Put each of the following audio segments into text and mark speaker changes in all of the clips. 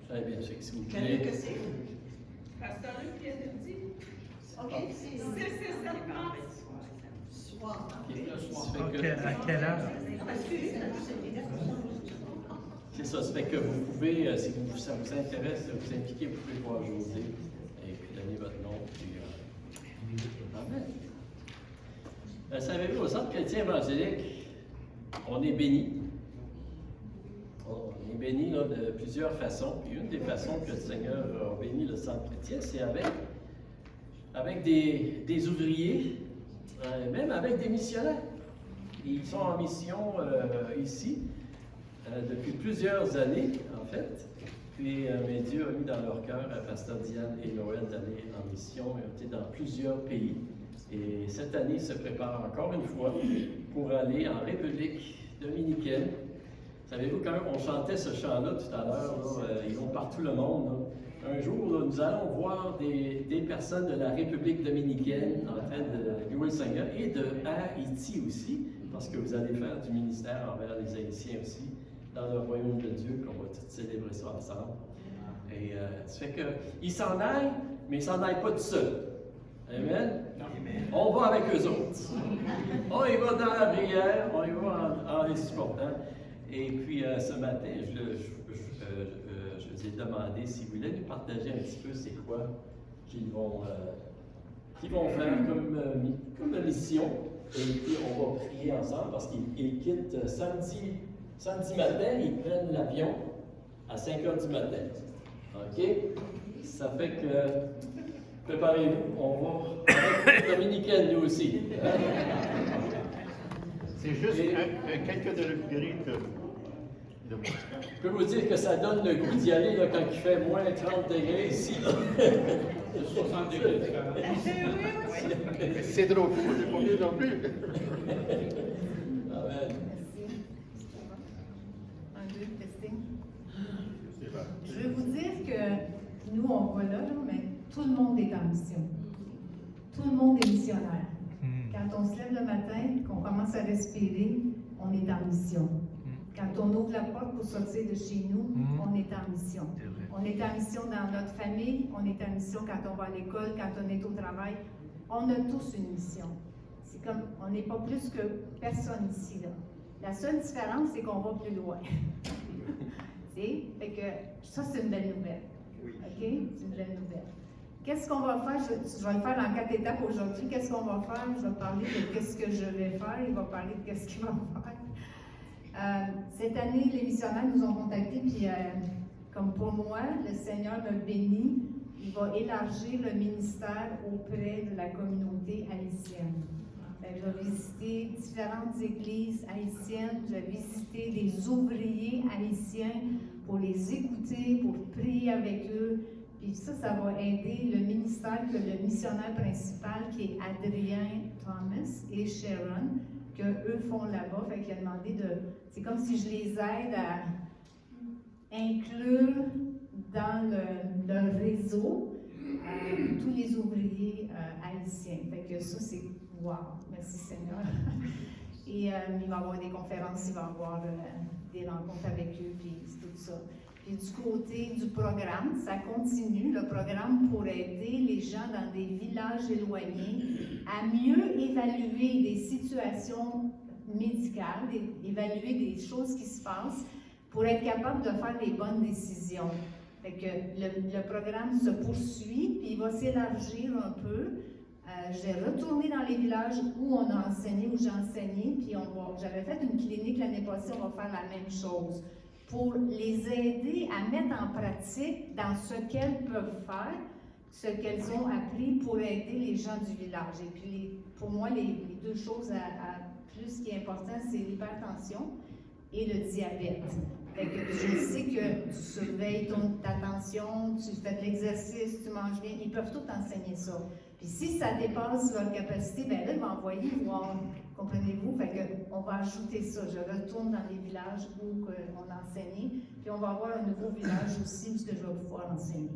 Speaker 1: Très bien, c'est que si vous
Speaker 2: Quelle
Speaker 1: voulez.
Speaker 2: que c'est?
Speaker 3: Pasteur Luc vient de dire.
Speaker 2: OK, c'est
Speaker 3: septembre.
Speaker 2: soir.
Speaker 1: Ok, ça fait
Speaker 4: OK,
Speaker 1: que-
Speaker 4: à quelle heure?
Speaker 1: C'est ça, ça fait que vous pouvez, si ça vous intéresse de vous impliquer, vous pouvez voir José et puis donner votre nom. Puis, Amen. Savez-vous, au Centre chrétien évangélique, on est béni. On est béni là, de plusieurs façons. Puis une des façons que le Seigneur a béni le Centre chrétien, c'est avec des ouvriers, même avec des missionnaires. Ils sont en mission ici depuis plusieurs années, en fait. Puis mais Dieu a mis dans leur cœur, Pasteur Diane et Noël, d'aller en mission. Ils ont été dans plusieurs pays. Et cette année, ils se préparent encore une fois pour aller en République dominicaine. Savez-vous, quand on chantait ce chant-là tout à l'heure, ils vont partout le monde. Là. Un jour, là, nous allons voir des personnes de la République dominicaine en train de louer le Seigneur et de Haïti aussi, parce que vous allez faire du ministère envers les Haïtiens aussi, dans le royaume de Dieu, qu'on va tous célébrer ça ensemble. Et ça fait qu'ils s'en aillent, mais ils s'en aillent pas tout seuls. Amen. On va avec eux autres. On y va dans la prière, on y va en les supportant. Et puis ce matin, je vous ai demandé s'ils voulaient nous partager un petit peu c'est quoi qu'ils vont faire comme mission. Et puis on va prier ensemble parce qu'ils quittent samedi matin, ils prennent l'avion à 5 h du matin. OK? Ça fait que préparez-vous, on va avec dominicaine nous aussi.
Speaker 5: C'est juste quelques degrés de
Speaker 1: Je peux vous dire que ça donne le goût d'y aller là, quand il fait moins 30 degrés ici. Là.
Speaker 4: C'est 60 degrés.
Speaker 5: C'est drôle, je n'ai pas vu non plus.
Speaker 1: Amen.
Speaker 6: Un, deux, testing. Je veux vous dire que nous, on va là, mais tout le monde est en mission. Tout le monde est missionnaire. Quand on se lève le matin, qu'on commence à respirer, on est en mission. Quand on ouvre la porte pour sortir de chez nous, on est en mission. On est en mission dans notre famille, on est en mission quand on va à l'école, quand on est au travail. On a tous une mission. C'est comme, on n'est pas plus que personne ici, là. La seule différence, c'est qu'on va plus loin. Fait que ça, c'est une belle nouvelle. OK? C'est une belle nouvelle. Qu'est-ce qu'on va faire? Je vais le faire en 4 étapes aujourd'hui. Qu'est-ce qu'on va faire? Je vais parler de qu'est-ce que je vais faire. Il va parler de qu'est-ce qu'il va faire. Cette année, les missionnaires nous ont contactés, puis comme pour moi, le Seigneur me bénit. Il va élargir le ministère auprès de la communauté haïtienne. Je vais visiter différentes églises haïtiennes, je vais visiter des ouvriers haïtiens pour les écouter, pour prier avec eux. Puis ça va aider le ministère que le missionnaire principal, qui est Adrien Thomas et Sharon, qu'eux font là-bas. Fait qu'il a demandé de... C'est comme si je les aide à inclure dans leur réseau tous les ouvriers haïtiens. Fait que ça, c'est... Wow! Merci Seigneur. Et il va y avoir des conférences, il va y avoir des rencontres avec eux, puis tout ça. Puis du côté du programme, ça continue, le programme pour aider les gens dans des villages éloignés à mieux évaluer des situations médicales, évaluer des choses qui se passent pour être capable de faire les bonnes décisions. Fait que le programme se poursuit, puis il va s'élargir un peu. Je vais retourner dans les villages où on a enseigné, où j'ai enseigné, puis j'avais fait une clinique l'année passée, on va faire la même chose pour les aider à mettre en pratique dans ce qu'elles peuvent faire, ce qu'elles ont appris pour aider les gens du village. Et puis, pour moi, les deux choses plus qui est important, c'est l'hypertension et le diabète. Fait que je sais que tu surveilles ta tension, tu fais de l'exercice, tu manges bien, ils peuvent tout enseigner ça. Puis si ça dépasse leur capacité, bien là, ils vont envoyer voir, comprenez-vous? Fait qu'on va ajouter ça. Je retourne dans les villages où on a enseigné, puis on va avoir un nouveau village aussi où je vais pouvoir enseigner.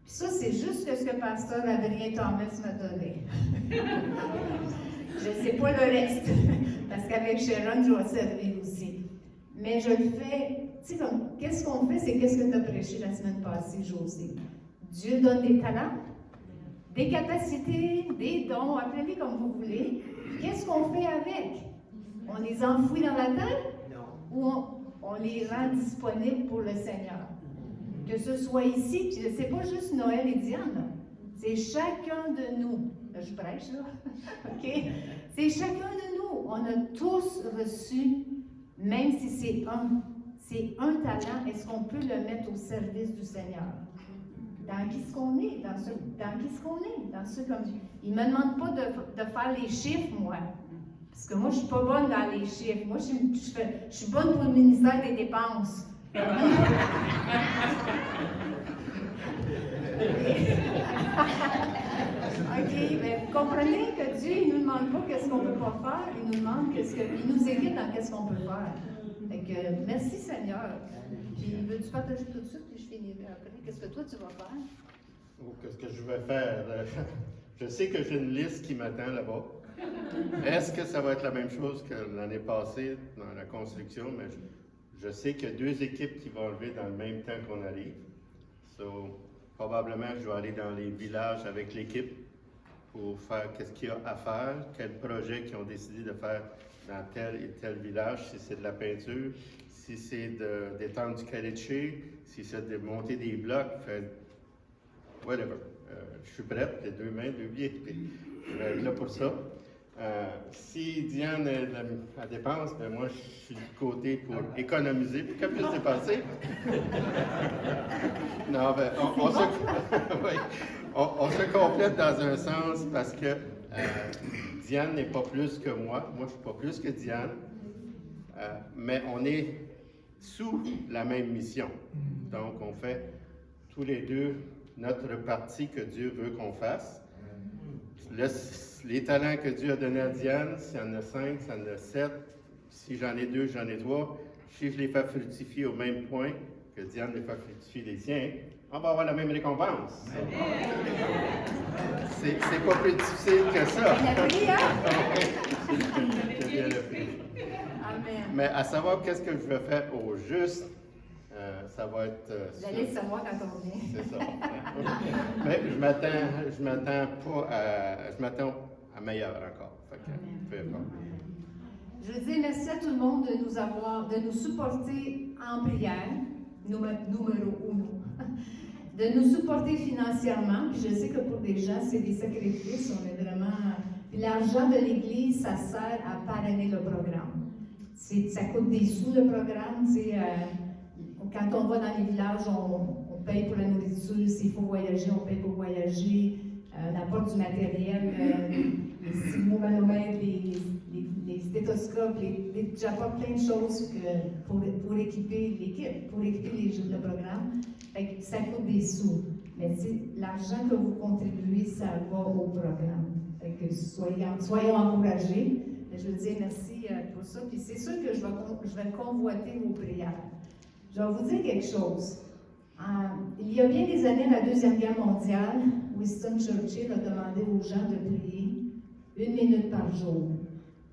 Speaker 6: Puis ça, c'est juste ce que Pasteur Adrien Thomas m'a donné. Je ne sais pas le reste, parce qu'avec Sharon, je vais servir aussi. Mais je le fais tu sais, comme, qu'est-ce qu'on fait, c'est qu'est-ce que tu as prêché la semaine passée, José. Dieu donne des talents, des capacités, des dons, appelez-les comme vous voulez. Qu'est-ce qu'on fait avec? On les enfouit dans la terre ou on les rend disponibles pour le Seigneur? Que ce soit ici, puis c'est pas juste Noël et Diane, là. C'est chacun de nous. Là, je prêche, là. OK? C'est chacun de nous. On a tous reçu, même si c'est un talent, est-ce qu'on peut le mettre au service du Seigneur? Dans qui ce qu'on est? Dans qui ce qu'on est? Dans ce comme... Il ne me demande pas de faire les chiffres, moi. Parce que moi, je ne suis pas bonne dans les chiffres. Moi, je suis bonne pour le ministère des dépenses. OK, mais vous comprenez que Dieu, il ne nous demande pas qu'est-ce qu'on ne peut pas faire, il nous demande il nous évite dans qu'est-ce qu'on peut faire. Fait que, merci Seigneur. Puis, veux-tu partager tout de suite, puis je finirai après. Qu'est-ce que toi, tu vas faire?
Speaker 5: Oh, qu'est-ce que je vais faire? Je sais que j'ai une liste qui m'attend là-bas. Est-ce que ça va être la même chose que l'année passée dans la construction? Mais je sais qu'il y a 2 équipes qui vont lever dans le même temps qu'on arrive. So, probablement, je vais aller dans les villages avec l'équipe pour faire qu'est-ce qu'il y a à faire, quel projet qu'ils ont décidé de faire dans tel et tel village, si c'est de la peinture, si c'est d'étendre du calichet, si c'est de monter des blocs, whatever. Je suis prête, les 2 mains, 2 pieds, puis je vais être là pour ça. Si Diane est la dépense, ben moi je suis du côté pour économiser, puis qu'elle puisse dépenser. Non, ben, on se complète dans un sens parce que Diane n'est pas plus que moi je ne suis pas plus que Diane, mais on est sous la même mission. Donc on fait tous les 2 notre partie que Dieu veut qu'on fasse. Les talents que Dieu a donnés à Diane, s'il y en a 5, s'il y en a 7, si j'en ai 2, j'en ai 3, si je les fais fructifier au même point que Diane les fait fructifier les siens, on va avoir la même récompense. C'est pas plus difficile que ça.
Speaker 6: Amen.
Speaker 5: Mais à savoir qu'est-ce que je vais faire au juste, ça va être...
Speaker 6: Vous allez le savoir quand on vient.
Speaker 5: C'est ça. Mais je m'attends à meilleur encore. Fait que, peu importe.
Speaker 6: Je veux dire merci à tout le monde de nous supporter en prière, numéro 1, de nous supporter financièrement. Puis je sais que pour des gens, c'est des sacrifices, on est vraiment... Puis l'argent de l'Église, ça sert à parrainer le programme. Ça coûte des sous, le programme, quand on va dans les villages, on paye pour la nourriture. S'il faut voyager, on paye pour voyager. N'importe du matériel, les sismomanomètres, les stéthoscopes, j'apporte plein de choses pour équiper l'équipe, pour équiper le programme. Fait que ça coûte des sous. Mais l'argent que vous contribuez, ça va au programme. Fait que soyez encouragés. Je veux dire merci pour ça. Puis c'est sûr que je vais convoiter vos prières. Je vais vous dire quelque chose. Il y a bien des années, la Deuxième Guerre mondiale, Winston Churchill a demandé aux gens de prier 1 minute par jour.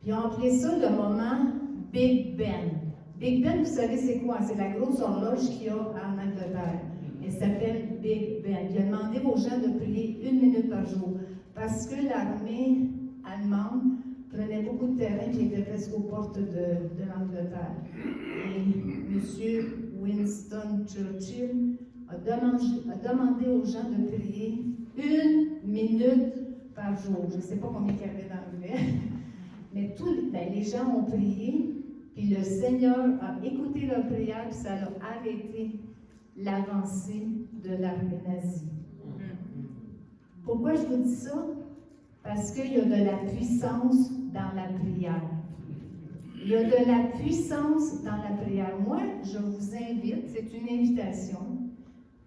Speaker 6: Puis ils ont appelé ça le moment Big Ben. Big Ben, vous savez c'est quoi? C'est la grosse horloge qu'il y a en Angleterre. Elle s'appelle Big Ben. Il a demandé aux gens de prier 1 minute par jour parce que l'armée allemande prenait beaucoup de terrain qui était presque aux portes de l'Angleterre. Et M. Winston Churchill a demandé aux gens de prier 1 minute par jour. Je ne sais pas combien il y avait d'anglais, mais les gens ont prié, puis le Seigneur a écouté leur prière, puis ça a arrêté l'avancée de l'armée nazie. Pourquoi je vous dis ça? Parce qu'il y a de la puissance dans la prière. Il y a de la puissance dans la prière. Moi, je vous invite, c'est une invitation,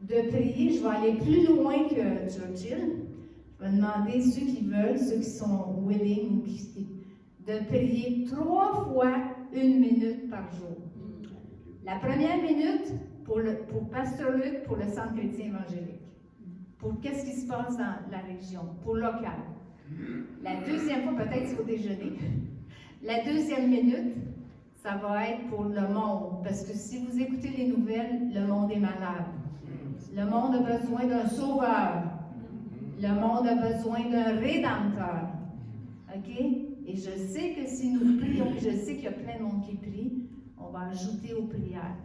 Speaker 6: de prier. Je vais aller plus loin que Churchill. Je vais demander ceux qui veulent, ceux qui sont willing, de prier 3 fois 1 minute par jour. La première minute pour Pasteur Luc, pour le Centre chrétien évangélique. Pour qu'est-ce qui se passe dans la région, pour local. La deuxième fois, peut-être c'est au déjeuner. La deuxième minute, ça va être pour le monde. Parce que si vous écoutez les nouvelles, le monde est malade. Le monde a besoin d'un sauveur. Le monde a besoin d'un rédempteur. OK? Et je sais que si nous prions, je sais qu'il y a plein de monde qui prie, on va ajouter aux prières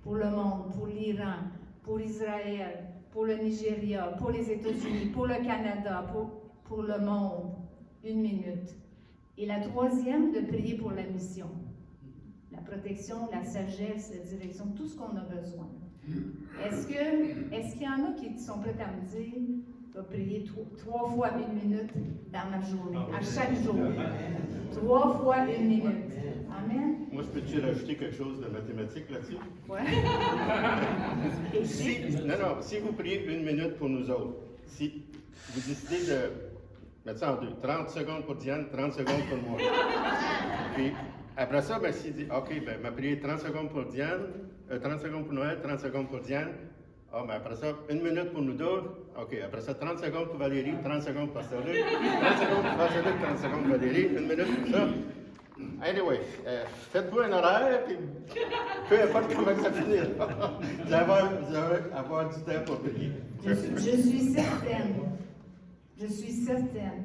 Speaker 6: pour le monde, pour l'Iran, pour Israël, pour le Nigeria, pour les États-Unis, pour le Canada, pour le monde. 1 minute. Et la troisième, de prier pour la mission. La protection, la sagesse, la direction, tout ce qu'on a besoin. Est-ce qu'il y en a qui sont prêts à me dire, je vais prier 3 fois 1 minute dans ma journée, à chaque jour? 3 fois 1 minute. Amen.
Speaker 5: Moi, je peux-tu rajouter quelque chose de mathématique là-dessus?
Speaker 6: Ouais.
Speaker 5: Si vous priez 1 minute pour nous autres, si vous décidez de mettre ça en deux, 30 secondes pour Diane, 30 secondes pour moi. Puis, après ça, ben, s'il dit, OK, ben, m'a prié 30 secondes pour Diane, 30 secondes pour Noël, 30 secondes pour Diane. Ah, mais après ça, 1 minute pour nous deux. OK, après ça, 30 secondes pour Valérie, 30 secondes pour Pasteur Luc, 30 secondes pour Pasteur Luc, 30 secondes pour Valérie, 1 minute pour ça. Anyway, faites-vous un horaire, puis peu importe comment ça finit. Vous allez avoir du temps pour prier.
Speaker 6: Je suis certaine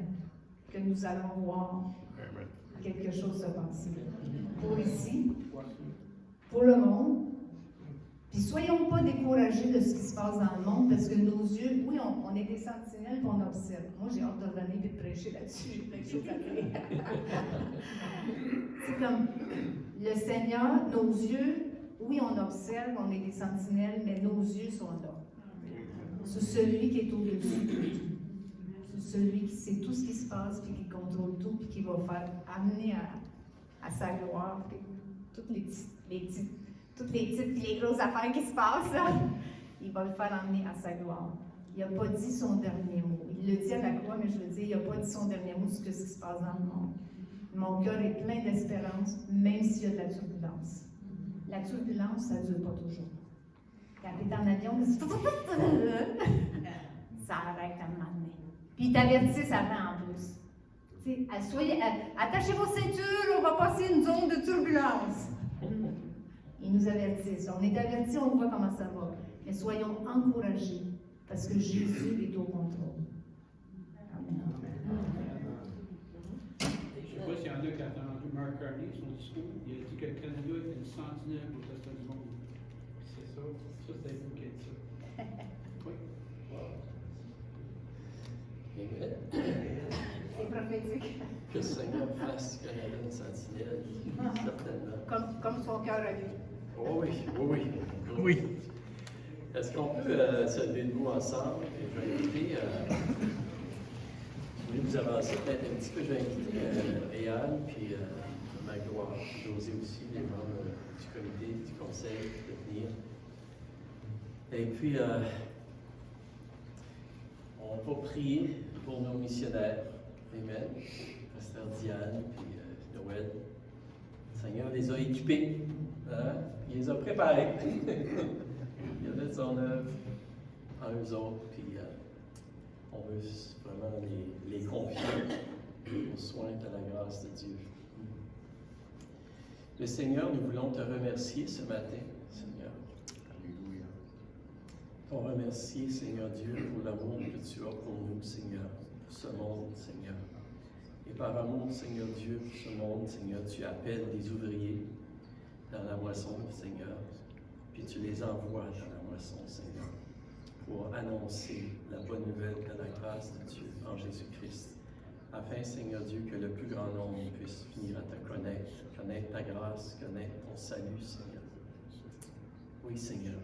Speaker 6: que nous allons voir
Speaker 5: Amen.
Speaker 6: quelque chose se passer. Pour ici, pour le monde. Puis soyons pas découragés de ce qui se passe dans le monde, parce que nos yeux, oui, on est des sentinelles et on observe. Moi, j'ai hâte de revenir et de prêcher là-dessus. J'ai plein de choses à dire. C'est comme le Seigneur, nos yeux, oui, on observe, on est des sentinelles, mais nos yeux sont là. C'est celui qui est au-dessus de tout. C'est celui qui sait tout ce qui se passe, puis qui contrôle tout, puis qui va faire amener à sa gloire, puis toutes les petites et les grosses affaires qui se passent, là, il va le faire amener à sa gloire. Il n'a pas dit son dernier mot. Il le dit à la croix, mais je veux dire, il n'a pas dit son dernier mot sur ce qui se passe dans le monde. Mon cœur est plein d'espérance, même s'il y a de la turbulence. La turbulence, ça ne dure pas toujours. Quand tu es en avion, ça arrête à un moment donné. Puis il t'avertit avant en plus. Attachez vos ceintures, on va passer une zone de turbulence. Ils nous avertissent. On est avertis, on voit comment ça va. Mais soyons encouragés, parce que Jésus est au contrôle. Amen.
Speaker 4: Je ne sais pas s'il y en a qui ont entendu Mark Carney, son discours. Il a dit que le Canada était une sentinelle pour le reste du monde. C'est ça. Ça, c'est vous qui a dit ça. Oui.
Speaker 1: Amen.
Speaker 6: C'est prophétique.
Speaker 1: Que le Seigneur fasse du Canada une sentinelle, certainement.
Speaker 6: Comme son cœur à lui.
Speaker 1: Oh oui, oui, oui. Oui. Est-ce qu'on peut se lever debout ensemble? Et je vais inviter, je voulais vous avancer peut-être un petit peu, je vais inviter Ayane, puis Magloire, José aussi, les membres du comité, du conseil, de venir. Et puis, on va prier pour nos missionnaires. Amen. Pasteur Diane, puis Noël. Le Seigneur les a équipés. Hein? Il les a préparés. Il a fait son œuvre en eux autres, puis on veut vraiment les confier aux soins de la grâce de Dieu. Le Seigneur, nous voulons te remercier ce matin, Seigneur.
Speaker 5: Alléluia.
Speaker 1: On remercie, Seigneur Dieu, pour l'amour que tu as pour nous, Seigneur, pour ce monde, Seigneur. Et par amour, Seigneur Dieu, pour ce monde, Seigneur, tu appelles des ouvriers dans la moisson, Seigneur, puis tu les envoies dans la moisson, Seigneur, pour annoncer la bonne nouvelle de la grâce de Dieu en Jésus-Christ, afin, Seigneur Dieu, que le plus grand nombre puisse venir à te connaître ta grâce, connaître ton salut, Seigneur. Oui, Seigneur.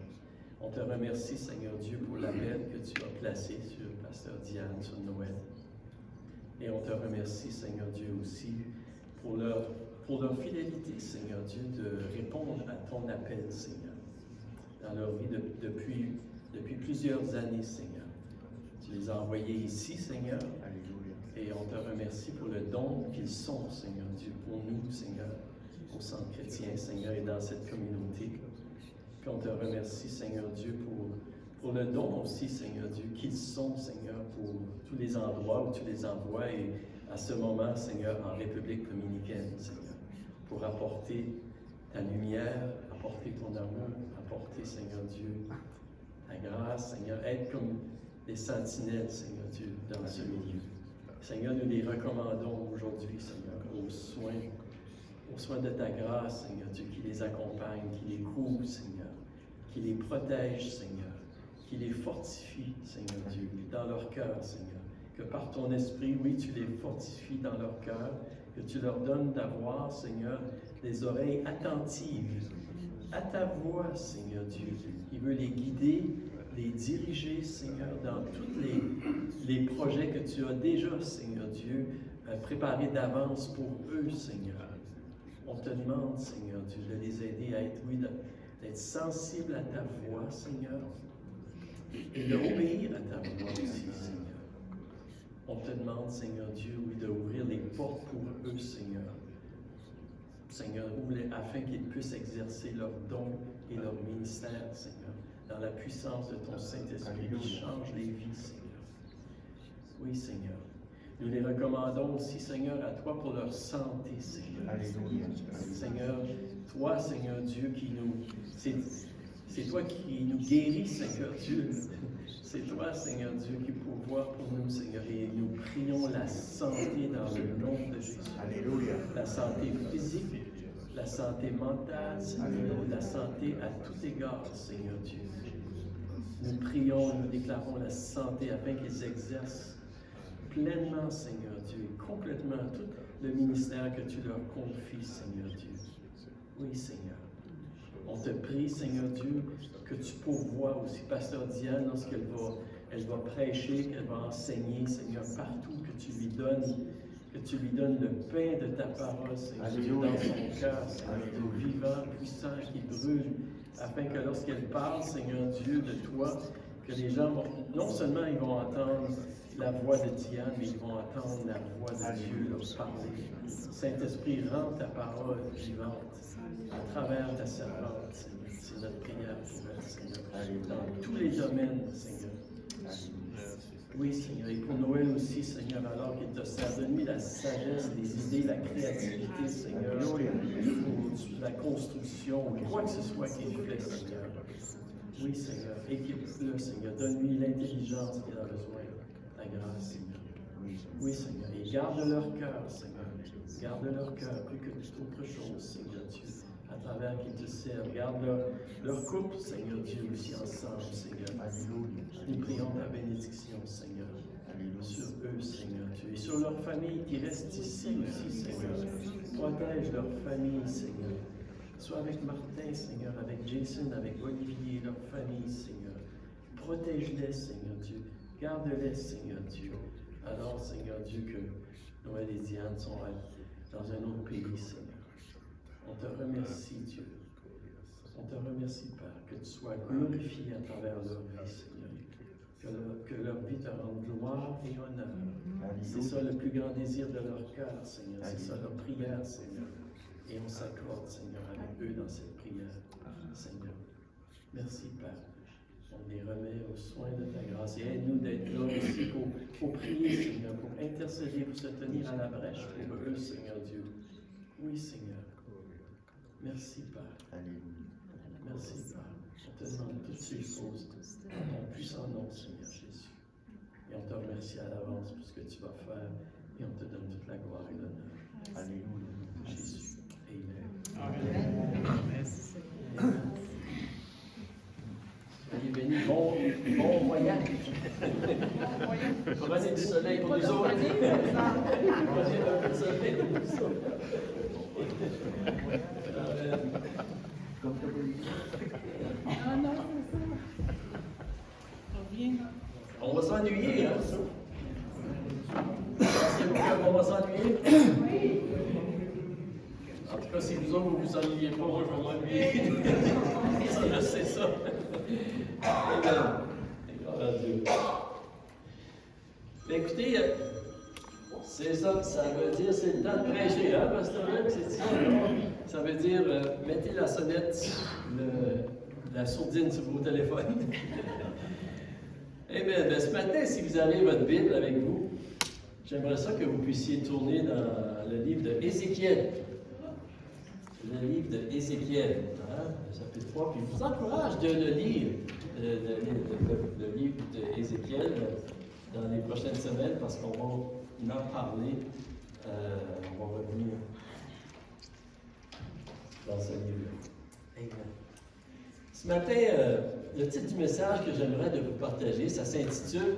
Speaker 1: On te remercie, Seigneur Dieu, pour l'appel que tu as placé sur Pasteur Diane, sur Noël. Et on te remercie, Seigneur Dieu, aussi pour leur fidélité, Seigneur Dieu, de répondre à ton appel, Seigneur, dans leur vie depuis plusieurs années, Seigneur. Tu les as envoyés ici, Seigneur.
Speaker 5: Alléluia.
Speaker 1: Et on te remercie pour le don qu'ils sont, Seigneur Dieu, pour nous, Seigneur, au Centre chrétien, Seigneur, et dans cette communauté. Puis on te remercie, Seigneur Dieu, pour le don aussi, Seigneur Dieu, qu'ils sont, Seigneur, pour tous les endroits où tu les envoies, et à ce moment, Seigneur, en République dominicaine, Seigneur, pour apporter ta lumière, apporter ton amour, apporter, Seigneur Dieu, ta grâce, Seigneur, être comme des sentinelles, Seigneur Dieu, dans ce milieu. Seigneur, nous les recommandons aujourd'hui, Seigneur, aux soins de ta grâce, Seigneur Dieu, qui les accompagne, qui les couvre, Seigneur, qui les protège, Seigneur, qui les fortifie, Seigneur Dieu, dans leur cœur, Seigneur. Que par ton esprit, oui, tu les fortifies dans leur cœur, que tu leur donnes d'avoir, Seigneur, des oreilles attentives à ta voix, Seigneur Dieu. Il veut les guider, les diriger, Seigneur, dans tous les projets que tu as déjà, Seigneur Dieu, préparés d'avance pour eux, Seigneur. On te demande, Seigneur Dieu, de les aider à être, oui, d'être sensibles à ta voix, Seigneur, et d'obéir à ta voix aussi, Seigneur. On te demande, Seigneur Dieu, oui, d'ouvrir les portes pour eux, Seigneur. Seigneur, afin qu'ils puissent exercer leurs dons et leur ministère, Seigneur, dans la puissance de ton Saint-Esprit qui change les vies, Seigneur. Oui, Seigneur. Nous les recommandons aussi, Seigneur, à toi pour leur santé, Seigneur.
Speaker 5: Alléluia.
Speaker 1: Seigneur, toi, Seigneur Dieu, c'est toi qui nous guéris, Seigneur Dieu. C'est toi, Seigneur Dieu, qui pourvoit pour nous, Seigneur. Et nous prions la santé dans le nom de Jésus.
Speaker 5: Alléluia.
Speaker 1: La santé physique, la santé mentale, Seigneur, la santé à tout égard, Seigneur Dieu. Nous prions, nous déclarons la santé afin qu'ils exercent pleinement, Seigneur Dieu, et complètement tout le ministère que tu leur confies, Seigneur Dieu. Oui, Seigneur. On te prie, Seigneur Dieu, que tu pourvoies aussi Pasteur Diane lorsqu'elle va prêcher, qu'elle va enseigner, Seigneur, partout, que tu lui donnes le pain de ta parole, Seigneur Dieu, dans son cœur, Seigneur, vivant, puissant, qui brûle, afin que lorsqu'elle parle, Seigneur Dieu, de toi, que les gens vont, non seulement ils vont entendre la voix de Diane, mais ils vont entendre la voix de Dieu leur parler. Saint-Esprit, rends ta parole vivante à travers ta servante, Seigneur. C'est notre prière pour elle, Seigneur. Dans tous les domaines, Seigneur. Oui, Seigneur. Et pour Noël aussi, Seigneur, alors qu'il te sert, donne-lui la sagesse, les idées, la créativité, Seigneur, pour la construction, ou quoi que ce soit qu'il fait, Seigneur. Oui, Seigneur. Équipe-le, Seigneur. Donne-lui l'intelligence qu'il a besoin. Ta grâce, Seigneur. Oui, Seigneur. Et garde leur cœur, Seigneur. Garde leur cœur plus que toute autre chose, Seigneur Dieu, à travers qu'ils te servent. Garde leur couple, Seigneur Dieu, aussi ensemble, Seigneur. Nous prions ta bénédiction, Seigneur, sur eux, Seigneur Dieu, et sur leur famille qui reste ici aussi, Seigneur. Protège leur famille, Seigneur. Sois avec Martin, Seigneur, avec Jason, avec Olivier, leur famille, Seigneur. Protège-les, Seigneur Dieu. Garde-les, Seigneur Dieu. Alors, Seigneur Dieu, que Noël et Diane sont dans un autre pays, Seigneur. On te remercie, Dieu. On te remercie, Père, que tu sois glorifié à travers leur vie, Seigneur. Que leur vie te rende gloire et honneur. C'est ça le plus grand désir de leur cœur, Seigneur. C'est ça leur prière, Seigneur. Et on s'accorde, Seigneur, avec eux dans cette prière, Seigneur. Merci, Père. On les remet aux soins de ta grâce. Et aide-nous d'être là aussi pour prier, Seigneur, pour intercéder, pour se tenir à la brèche pour eux, Seigneur Dieu. Oui, Seigneur. Merci, Père. Merci, Père. On te demande toutes ces choses dans ton puissant nom, Seigneur Jésus. Et on te remercie à l'avance pour ce que tu vas faire. Et on te donne toute la gloire et l'honneur. Alléluia. Jésus. Amen.
Speaker 4: Amen.
Speaker 1: Soyez bénis. Bon voyage. Prenez du soleil pour nous autres. Prenez un peu de soleil pour nous autres.
Speaker 3: Ah non, c'est ça. Reviens.
Speaker 1: On va s'ennuyer, hein? On va s'ennuyer? Oui. En tout cas, si vous autres, vous ne vous ennuyez pas, moi, je vais m'ennuyer. Ça, je sais ça. Gloire à Dieu. Mais écoutez, c'est ça, ça veut dire, c'est le temps de prêcher, hein, Pasteur Luc, c'est ça, non? Ça veut dire, mettez la sonnette, la sourdine sur vos téléphones. Eh bien, ce matin, si vous avez votre Bible avec vous, j'aimerais ça que vous puissiez tourner dans le livre de Ézéchiel. le livre d'Ézéchiel, chapitre 3, puis je vous encourage de le lire, le livre d'Ézéchiel dans les prochaines semaines, parce qu'on va en parler, on va revenir dans ce livre-là. Amen. Ce matin, le titre du message que j'aimerais de vous partager, ça s'intitule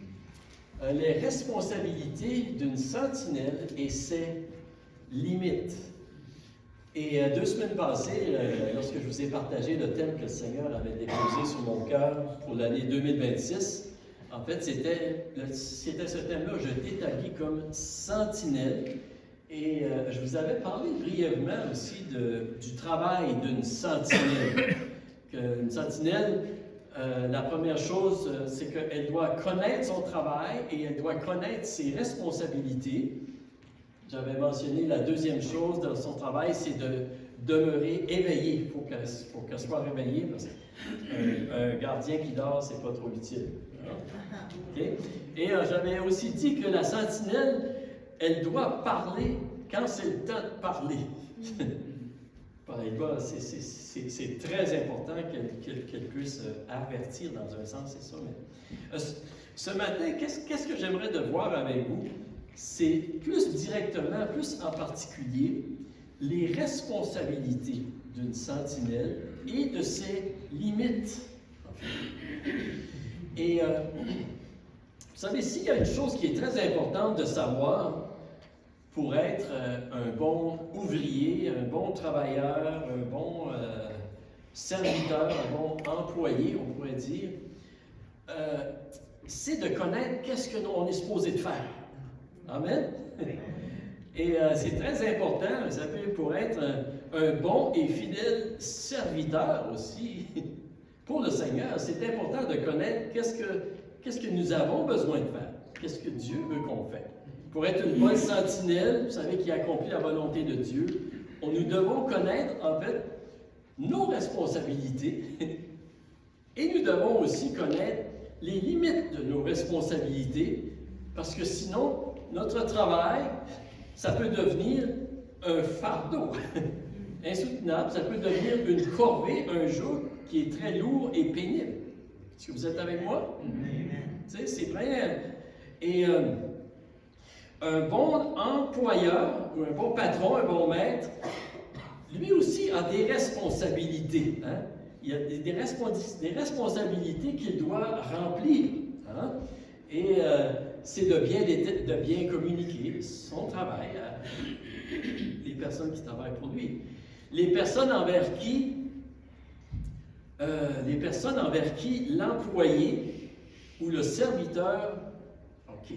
Speaker 1: « Les responsabilités d'une sentinelle et ses limites ». Et 2 semaines passées, lorsque je vous ai partagé le thème que le Seigneur avait déposé sur mon cœur pour l'année 2026, en fait, c'était ce thème-là, je t'établis comme sentinelle. Et je vous avais parlé brièvement aussi du travail d'une sentinelle. Une sentinelle, la première chose, c'est qu'elle doit connaître son travail et elle doit connaître ses responsabilités. J'avais mentionné la deuxième chose dans son travail, c'est de demeurer éveillé. Il faut qu'elle soit réveillée parce qu'un gardien qui dort, c'est pas trop utile. Okay? Et j'avais aussi dit que la sentinelle, elle doit parler quand c'est le temps de parler. C'est très important qu'elle puisse avertir dans un sens, c'est ça. Mais, ce matin, qu'est-ce que j'aimerais de voir avec vous? C'est plus directement, plus en particulier, les responsabilités d'une sentinelle et de ses limites. Et vous savez, s'il y a une chose qui est très importante de savoir pour être un bon ouvrier, un bon travailleur, un bon serviteur, un bon employé, on pourrait dire, c'est de connaître qu'est-ce qu'on est supposé de faire. Amen. Et c'est très important, vous savez, pour être un bon et fidèle serviteur aussi pour le Seigneur, c'est important de connaître qu'est-ce que nous avons besoin de faire, qu'est-ce que Dieu veut qu'on fasse. Pour être une bonne sentinelle, vous savez, qui accomplit la volonté de Dieu, nous devons connaître, en fait, nos responsabilités et nous devons aussi connaître les limites de nos responsabilités, parce que sinon, notre travail, ça peut devenir un fardeau insoutenable, ça peut devenir une corvée un jour qui est très lourd et pénible. Est-ce que vous êtes avec moi? Tu sais, c'est vrai. Et un bon employeur, ou un bon patron, un bon maître, lui aussi a des responsabilités. Hein? Il y a des responsabilités qu'il doit remplir. Hein? Et c'est de bien communiquer son travail à les personnes qui travaillent pour lui. Les personnes envers qui l'employé ou le serviteur, ok,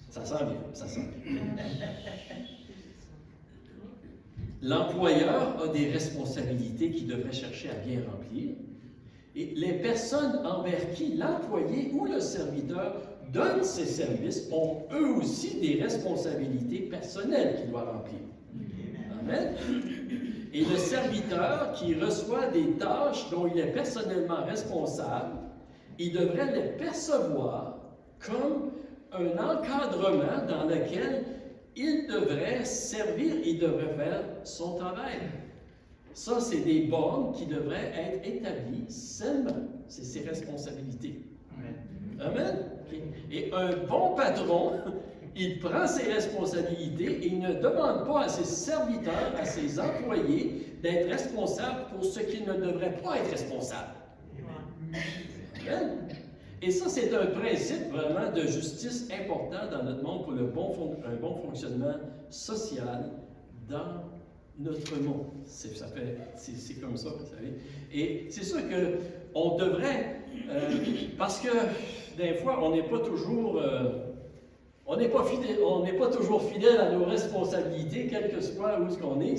Speaker 1: ça sent bien. L'employeur a des responsabilités qu'il devrait chercher à bien remplir. Et les personnes envers qui l'employé ou le serviteur donne ses services ont eux aussi des responsabilités personnelles qu'il doit remplir. Amen. Et le serviteur qui reçoit des tâches dont il est personnellement responsable, il devrait les percevoir comme un encadrement dans lequel il devrait servir, il devrait faire son travail. Ça, c'est des bornes qui devraient être établies seulement. C'est ses responsabilités. Amen. Okay. Et un bon patron, il prend ses responsabilités et il ne demande pas à ses serviteurs, à ses employés, d'être responsables pour ce qu'ils ne devraient pas être responsables. Amen. Et ça, c'est un principe vraiment de justice important dans notre monde pour un bon fonctionnement social dans notre monde. C'est comme ça, vous savez. Et c'est sûr qu'on devrait, parce que des fois, on n'est pas toujours fidèle à nos responsabilités, quel que soit où ce qu'on est.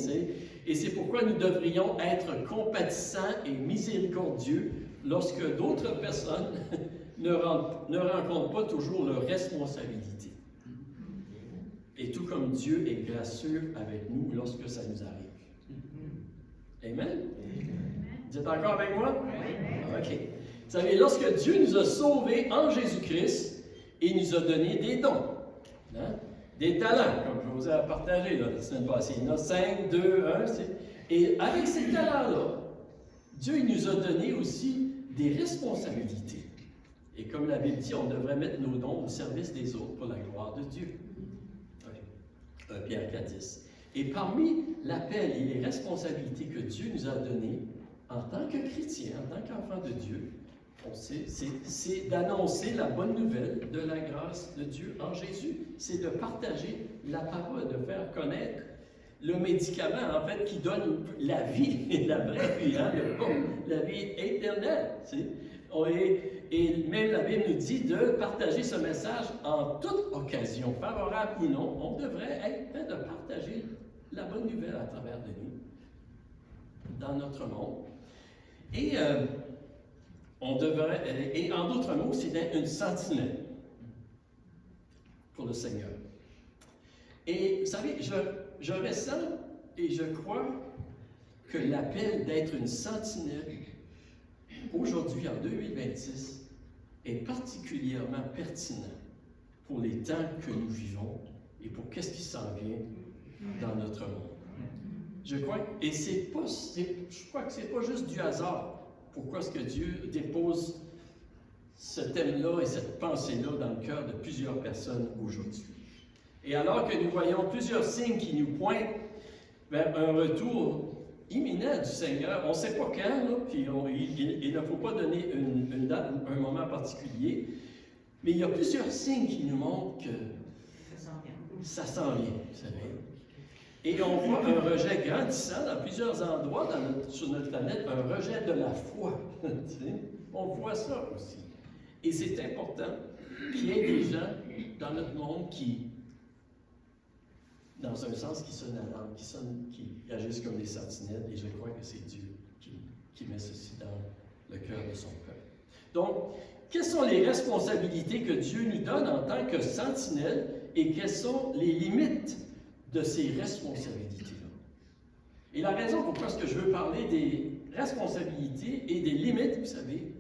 Speaker 1: Et c'est pourquoi nous devrions être compatissants et miséricordieux lorsque d'autres personnes ne rencontrent pas toujours leurs responsabilités. Et tout comme Dieu est gracieux avec nous lorsque ça nous arrive. Amen? Vous êtes encore avec moi? OK. Vous savez, lorsque Dieu nous a sauvés en Jésus-Christ, il nous a donné des dons, hein? Des talents, comme je vous ai partagé la semaine passée. Il y en a 5, 2, 1. Et avec ces talents-là, Dieu il nous a donné aussi des responsabilités. Et comme la Bible dit, on devrait mettre nos dons au service des autres pour la gloire de Dieu. Oui. Pierre 4:10. Et parmi l'appel et les responsabilités que Dieu nous a données, en tant que chrétien, en tant qu'enfant de Dieu, c'est d'annoncer la bonne nouvelle de la grâce de Dieu en Jésus. C'est de partager la parole, de faire connaître le médicament, en fait, qui donne la vie, la vraie vie, hein, la vie éternelle. Et même la Bible nous dit de partager ce message en toute occasion, favorable ou non. On devrait être prêt de partager la bonne nouvelle à travers de nous, dans notre monde. Et en d'autres mots, c'est d'être une sentinelle pour le Seigneur. Et vous savez, je ressens et je crois que l'appel d'être une sentinelle aujourd'hui, en 2026, est particulièrement pertinent pour les temps que nous vivons et pour qu'est-ce qui s'en vient dans notre monde. Je crois que c'est pas juste du hasard. Pourquoi est-ce que Dieu dépose ce thème-là et cette pensée-là dans le cœur de plusieurs personnes aujourd'hui? Et alors que nous voyons plusieurs signes qui nous pointent vers un retour imminent du Seigneur, on ne sait pas quand, là, puis il ne faut pas donner une date ou un moment particulier, mais il y a plusieurs signes qui nous montrent que ça s'en vient, vous savez. Et on voit un rejet grandissant dans plusieurs endroits sur notre planète, un rejet de la foi. On voit ça aussi. Et c'est important qu'il y ait des gens dans notre monde qui, dans un sens, qui sonnent à l'âme, qui agissent comme des sentinelles, et je crois que c'est Dieu qui met ceci dans le cœur de son peuple. Donc, quelles sont les responsabilités que Dieu nous donne en tant que sentinelle et quelles sont les limites de ces responsabilités-là? Et la raison pourquoi est-ce que je veux parler des responsabilités et des limites, vous savez,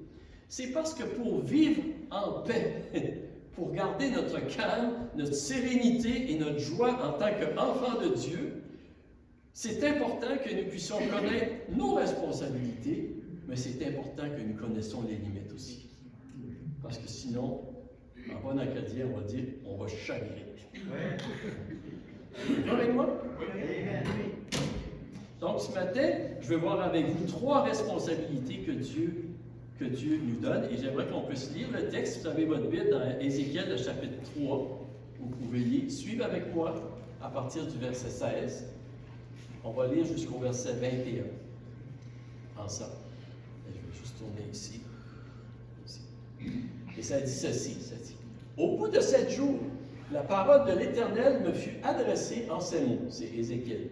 Speaker 1: c'est parce que pour vivre en paix, pour garder notre calme, notre sérénité et notre joie en tant qu'enfants de Dieu, c'est important que nous puissions connaître nos responsabilités, mais c'est important que nous connaissions les limites aussi. Parce que sinon, en bon acadien, on va dire, on va chagrer. Avec moi? Donc, ce matin, je vais voir avec vous 3 responsabilités que Dieu nous donne. Et j'aimerais qu'on puisse lire le texte. Vous avez votre Bible dans Ézéchiel, le chapitre 3. Vous pouvez lire. Suivez avec moi à partir du verset 16. On va lire jusqu'au verset 21. Ensemble. Et je vais juste tourner ici. Et ça dit ceci. Ça dit, au bout de 7 jours, la parole de l'Éternel me fut adressée en ces mots. C'est Ézéchiel.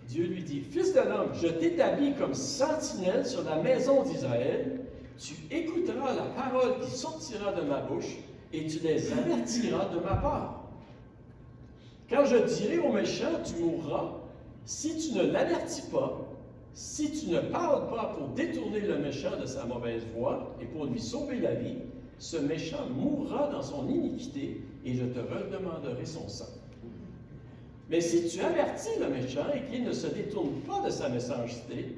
Speaker 1: Dieu lui dit, « Fils de l'homme, je t'établis comme sentinelle sur la maison d'Israël. Tu écouteras la parole qui sortira de ma bouche et tu les avertiras de ma part. Quand je dirai au méchant, tu mourras, si tu ne l'avertis pas, si tu ne parles pas pour détourner le méchant de sa mauvaise voie et pour lui sauver la vie, ce méchant mourra dans son iniquité et je te redemanderai son sang. Mais si tu avertis le méchant et qu'il ne se détourne pas de sa méchanceté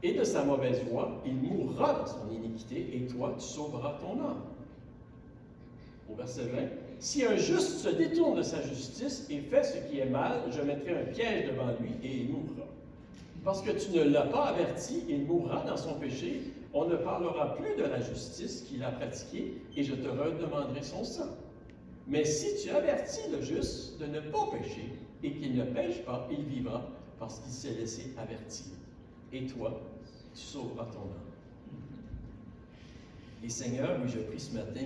Speaker 1: et de sa mauvaise voie, il mourra dans son iniquité et toi, tu sauveras ton âme. » Au verset 20, « Si un juste se détourne de sa justice et fait ce qui est mal, je mettrai un piège devant lui et il mourra. Parce que tu ne l'as pas averti, il mourra dans son péché. On ne parlera plus de la justice qu'il a pratiquée et je te redemanderai son sang. Mais si tu avertis le juste de ne pas pécher, et qu'il ne pêche pas, il vivra parce qu'il s'est laissé avertir. Et toi, tu sauveras ton âme. » Et Seigneur, oui, je prie ce matin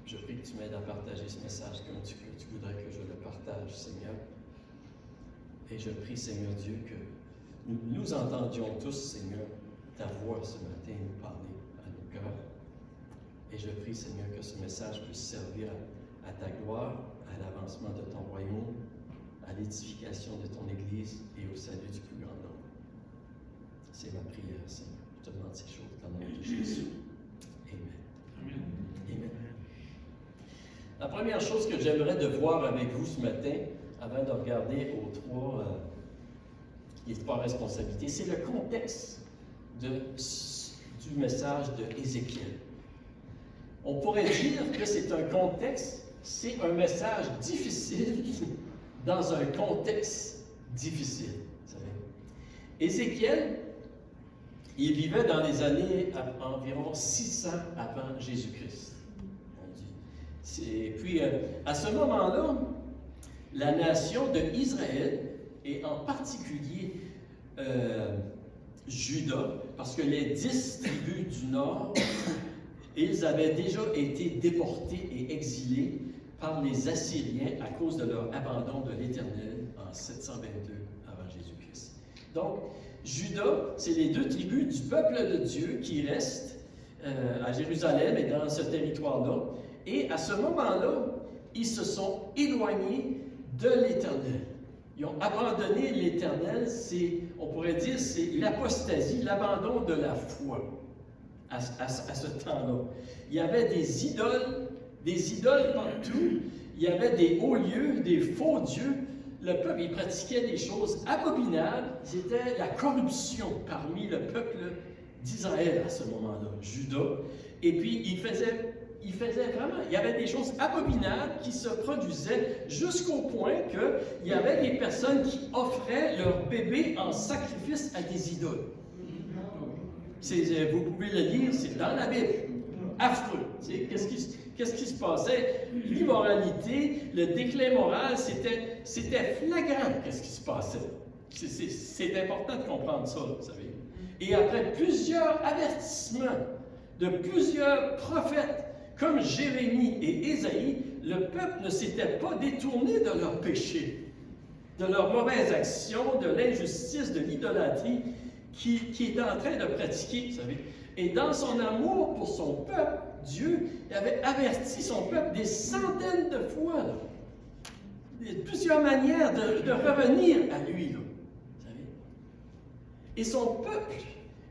Speaker 1: je prie que tu m'aides à partager ce message comme tu voudrais que je le partage, Seigneur. Et je prie, Seigneur Dieu, que nous entendions tous, Seigneur, ta voix ce matin nous parler à nos cœurs. Et je prie, Seigneur, que ce message puisse servir à ta gloire, à l'avancement de ton royaume, à l'édification de ton Église et au salut du plus grand nombre. C'est ma prière, Seigneur. Je te demande ces choses dans le nom de Jésus. Amen. Amen. La première chose que j'aimerais de voir avec vous ce matin, avant de regarder les trois responsabilités, c'est le contexte du message de Ézéchiel. On pourrait dire que c'est un contexte, c'est un message difficile dans un contexte difficile. Vous savez. Ézéchiel, il vivait dans les années environ 600 avant Jésus-Christ. Puis, à ce moment-là, la nation d'Israël, et en particulier Juda, parce que les 10 tribus du Nord, ils avaient déjà été déportés et exilés par les Assyriens à cause de leur abandon de l'Éternel en 722 avant Jésus-Christ. Donc, Juda, c'est les 2 tribus du peuple de Dieu qui restent à Jérusalem et dans ce territoire-là. Et à ce moment-là, ils se sont éloignés de l'Éternel. Ils ont abandonné l'Éternel, on pourrait dire, c'est l'apostasie, l'abandon de la foi à ce temps-là. Il y avait des idoles partout, il y avait des hauts lieux, des faux dieux. Le peuple, il pratiquait des choses abominables. C'était la corruption parmi le peuple d'Israël à ce moment-là, Juda. Et puis, il faisait vraiment, il y avait des choses abominables qui se produisaient jusqu'au point qu'il y avait des personnes qui offraient leur bébé en sacrifice à des idoles. Vous pouvez le lire, c'est dans la Bible. Affreux. Qu'est-ce qui se passait? L'immoralité, le déclin moral, c'était flagrant. Qu'est-ce qui se passait? C'est important de comprendre ça, vous savez. Et après plusieurs avertissements de plusieurs prophètes, comme Jérémie et Ésaïe, le peuple ne s'était pas détourné de leur péché, de leurs mauvaises actions, de l'injustice, de l'idolâtrie qui était en train de pratiquer, vous savez. Et dans son amour pour son peuple, Dieu avait averti son peuple des centaines de fois, plusieurs manières de revenir à lui, là, vous savez. Et son peuple,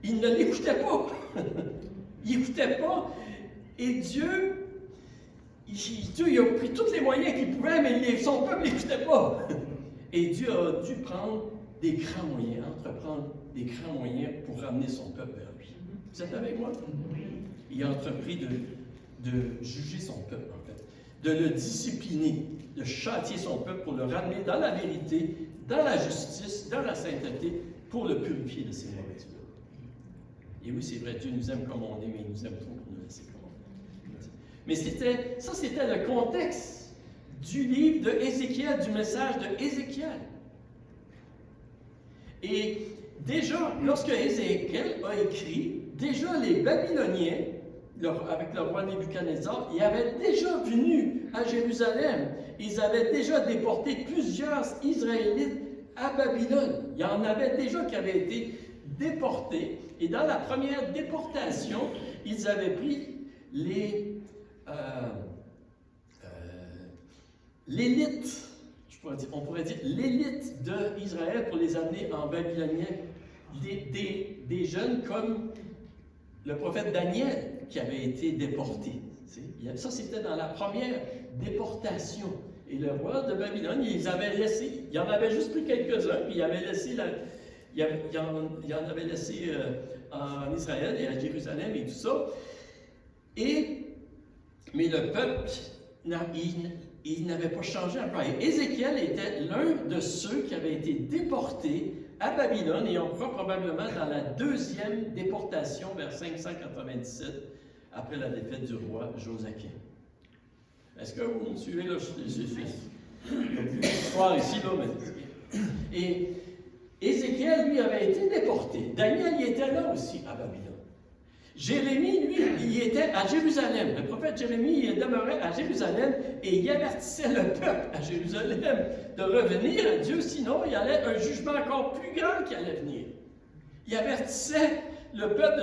Speaker 1: il ne l'écoutait pas. Il n'écoutait pas. Et Dieu, il a pris tous les moyens qu'il pouvait, mais son peuple n'écoutait pas. Et Dieu a dû prendre des grands moyens, entreprendre des grands moyens pour ramener son peuple vers lui. Vous êtes avec moi? Il a entrepris de juger son peuple, en fait, de le discipliner, de châtier son peuple pour le ramener dans la vérité, dans la justice, dans la sainteté, pour le purifier de ses mauvaises œuvres. Et oui, c'est vrai, Dieu nous aime comme on est, mais il nous aime trop pour nous laisser comme on est. Mais c'était le contexte du livre de Ézéchiel, du message de Ézéchiel. Et déjà, lorsque Ézéchiel a écrit, déjà les Babyloniens, avec le roi Nebuchadnezzar, ils avaient déjà venu à Jérusalem. Ils avaient déjà déporté plusieurs Israélites à Babylone. Il y en avait déjà qui avaient été déportés. Et dans la première déportation, ils avaient pris l'élite, on pourrait dire l'élite d'Israël pour les amener en babylonien. Des jeunes comme le prophète Daniel qui avait été déporté. Ça, c'était dans la première déportation. Et le roi de Babylone, il en avait juste pris quelques-uns, puis il avait laissé il en avait laissé en Israël et à Jérusalem et tout ça. Mais le peuple, il n'avait pas changé encore. Et Ézéchiel était l'un de ceux qui avaient été déportés à Babylone, et on croit probablement dans la deuxième déportation vers 597, après la défaite du roi Joachim. Est-ce que vous me suivez là? Il y a plus d'histoire ici, là, mais... Et Ézéchiel, lui, avait été déporté. Daniel, il était là aussi, à Babylone. Jérémie, lui, il était à Jérusalem. Le prophète Jérémie, il demeurait à Jérusalem et il avertissait le peuple à Jérusalem de revenir à Dieu, sinon il y allait un jugement encore plus grand qui allait venir. Il avertissait le peuple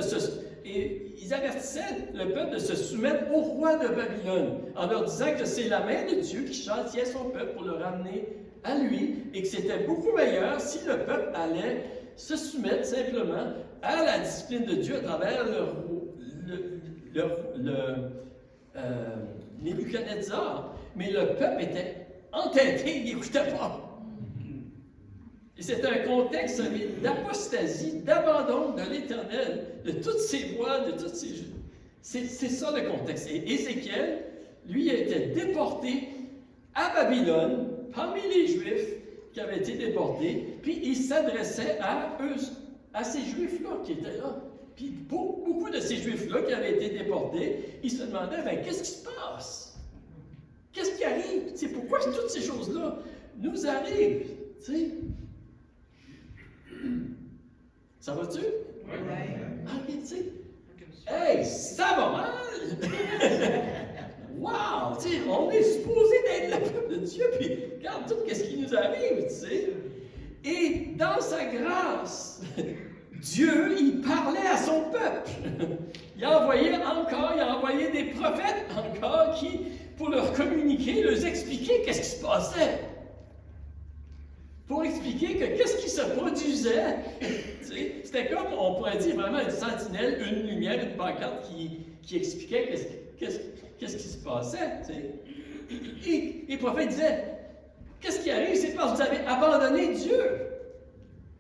Speaker 1: de se soumettre au roi de Babylone, en leur disant que c'est la main de Dieu qui châtiait son peuple pour le ramener à lui, et que c'était beaucoup meilleur si le peuple allait se soumettre simplement à la discipline de Dieu à travers Nebuchadnezzar, mais le peuple était entêté, il n'écoutait pas. Et c'est un contexte d'apostasie, d'abandon de l'Éternel, de toutes ses voies, de toutes ses... C'est ça le contexte. Et Ézéchiel, lui, a été déporté à Babylone, parmi les Juifs qui avaient été déportés, puis il s'adressait à eux, à ces Juifs-là qui étaient là. Puis beaucoup de ces Juifs-là qui avaient été déportés, ils se demandaient, ben, qu'est-ce qui se passe? Qu'est-ce qui arrive? C'est pourquoi toutes ces choses-là nous arrivent? T'sais? Ça va-tu? Ok, tu sais. Hey, ça va mal! Wow! Tu sais, on est supposé d'être le peuple de Dieu, puis regarde tout ce qui nous arrive, tu sais. Et dans sa grâce, Dieu, il parlait à son peuple. Il a envoyé des prophètes encore qui, pour leur communiquer, leur expliquer qu'est-ce qui se passait. Pour expliquer que qu'est-ce qui se produisait. C'était comme, on pourrait dire, vraiment une sentinelle, une lumière, une pancarte qui expliquait qu'est-ce qui se passait. T'sais. Et les prophètes disaient, qu'est-ce qui arrive? C'est parce que vous avez abandonné Dieu.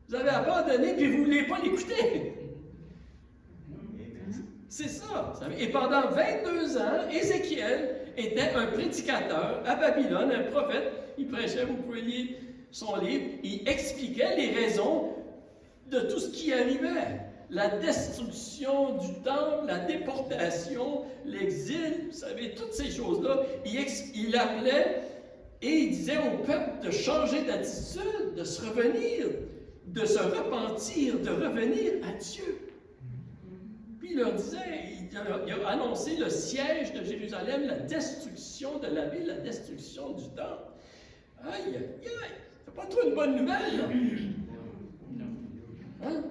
Speaker 1: Vous avez abandonné, puis vous ne voulez pas l'écouter. C'est ça. Et pendant 22 ans, Ézéchiel était un prédicateur à Babylone, un prophète. Il prêchait, vous pouvez lire son livre. Il expliquait les raisons de tout ce qui arrivait. La destruction du temple, la déportation, l'exil, vous savez, toutes ces choses-là. Il appelait et il disait au peuple de changer d'attitude, de se revenir, de se repentir, de revenir à Dieu. Puis il leur disait, il a annoncé le siège de Jérusalem, la destruction de la ville, la destruction du temple. Aïe, aïe, aïe, c'est pas trop une bonne nouvelle, là. Hein?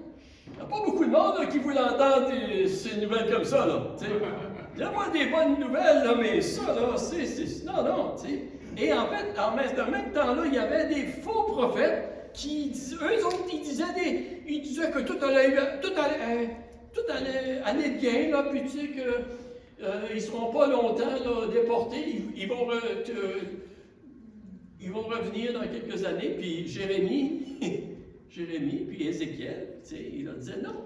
Speaker 1: Il n'y a pas beaucoup de monde là, qui voulait entendre ces nouvelles comme ça, là. Il y a pas des bonnes nouvelles, là, mais ça, là, c'est... Non, tu sais. Et en fait, en même temps-là, il y avait des faux prophètes qui, eux autres, ils disaient que tout allait aller bien, là, puis tu sais qu'ils ne seront pas longtemps là, déportés, ils vont revenir dans quelques années, puis Jérémie, puis Ézéchiel, tu sais, il leur disait non.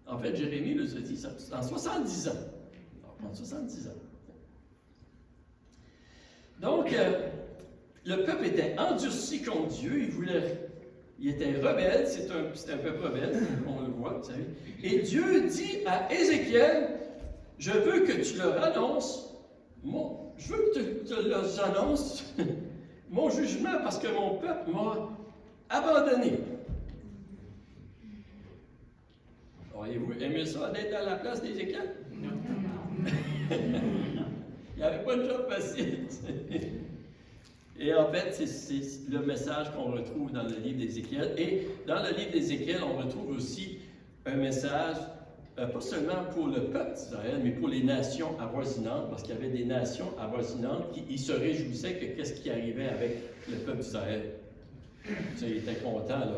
Speaker 1: En fait, Jérémie leur a dit ça en 70 ans. En 70 ans. Donc, le peuple était endurci contre Dieu, il était rebelle, c'est un peuple rebelle, on le voit, vous savez. Et Dieu dit à Ézéchiel, je veux que tu leur annonces, je veux que tu leur annonces mon jugement parce que mon peuple m'a abandonné. Auriez-vous aimé ça d'être à la place d'Ézéchiel? Non. Il n'y avait pas de job facile. Et en fait, c'est le message qu'on retrouve dans le livre d'Ézéchiel. Et dans le livre d'Ézéchiel, on retrouve aussi un message, pas seulement pour le peuple d'Israël, mais pour les nations avoisinantes, parce qu'il y avait des nations avoisinantes qui se réjouissaient que qu'est-ce qui arrivait avec le peuple d'Israël. Ils étaient contents là,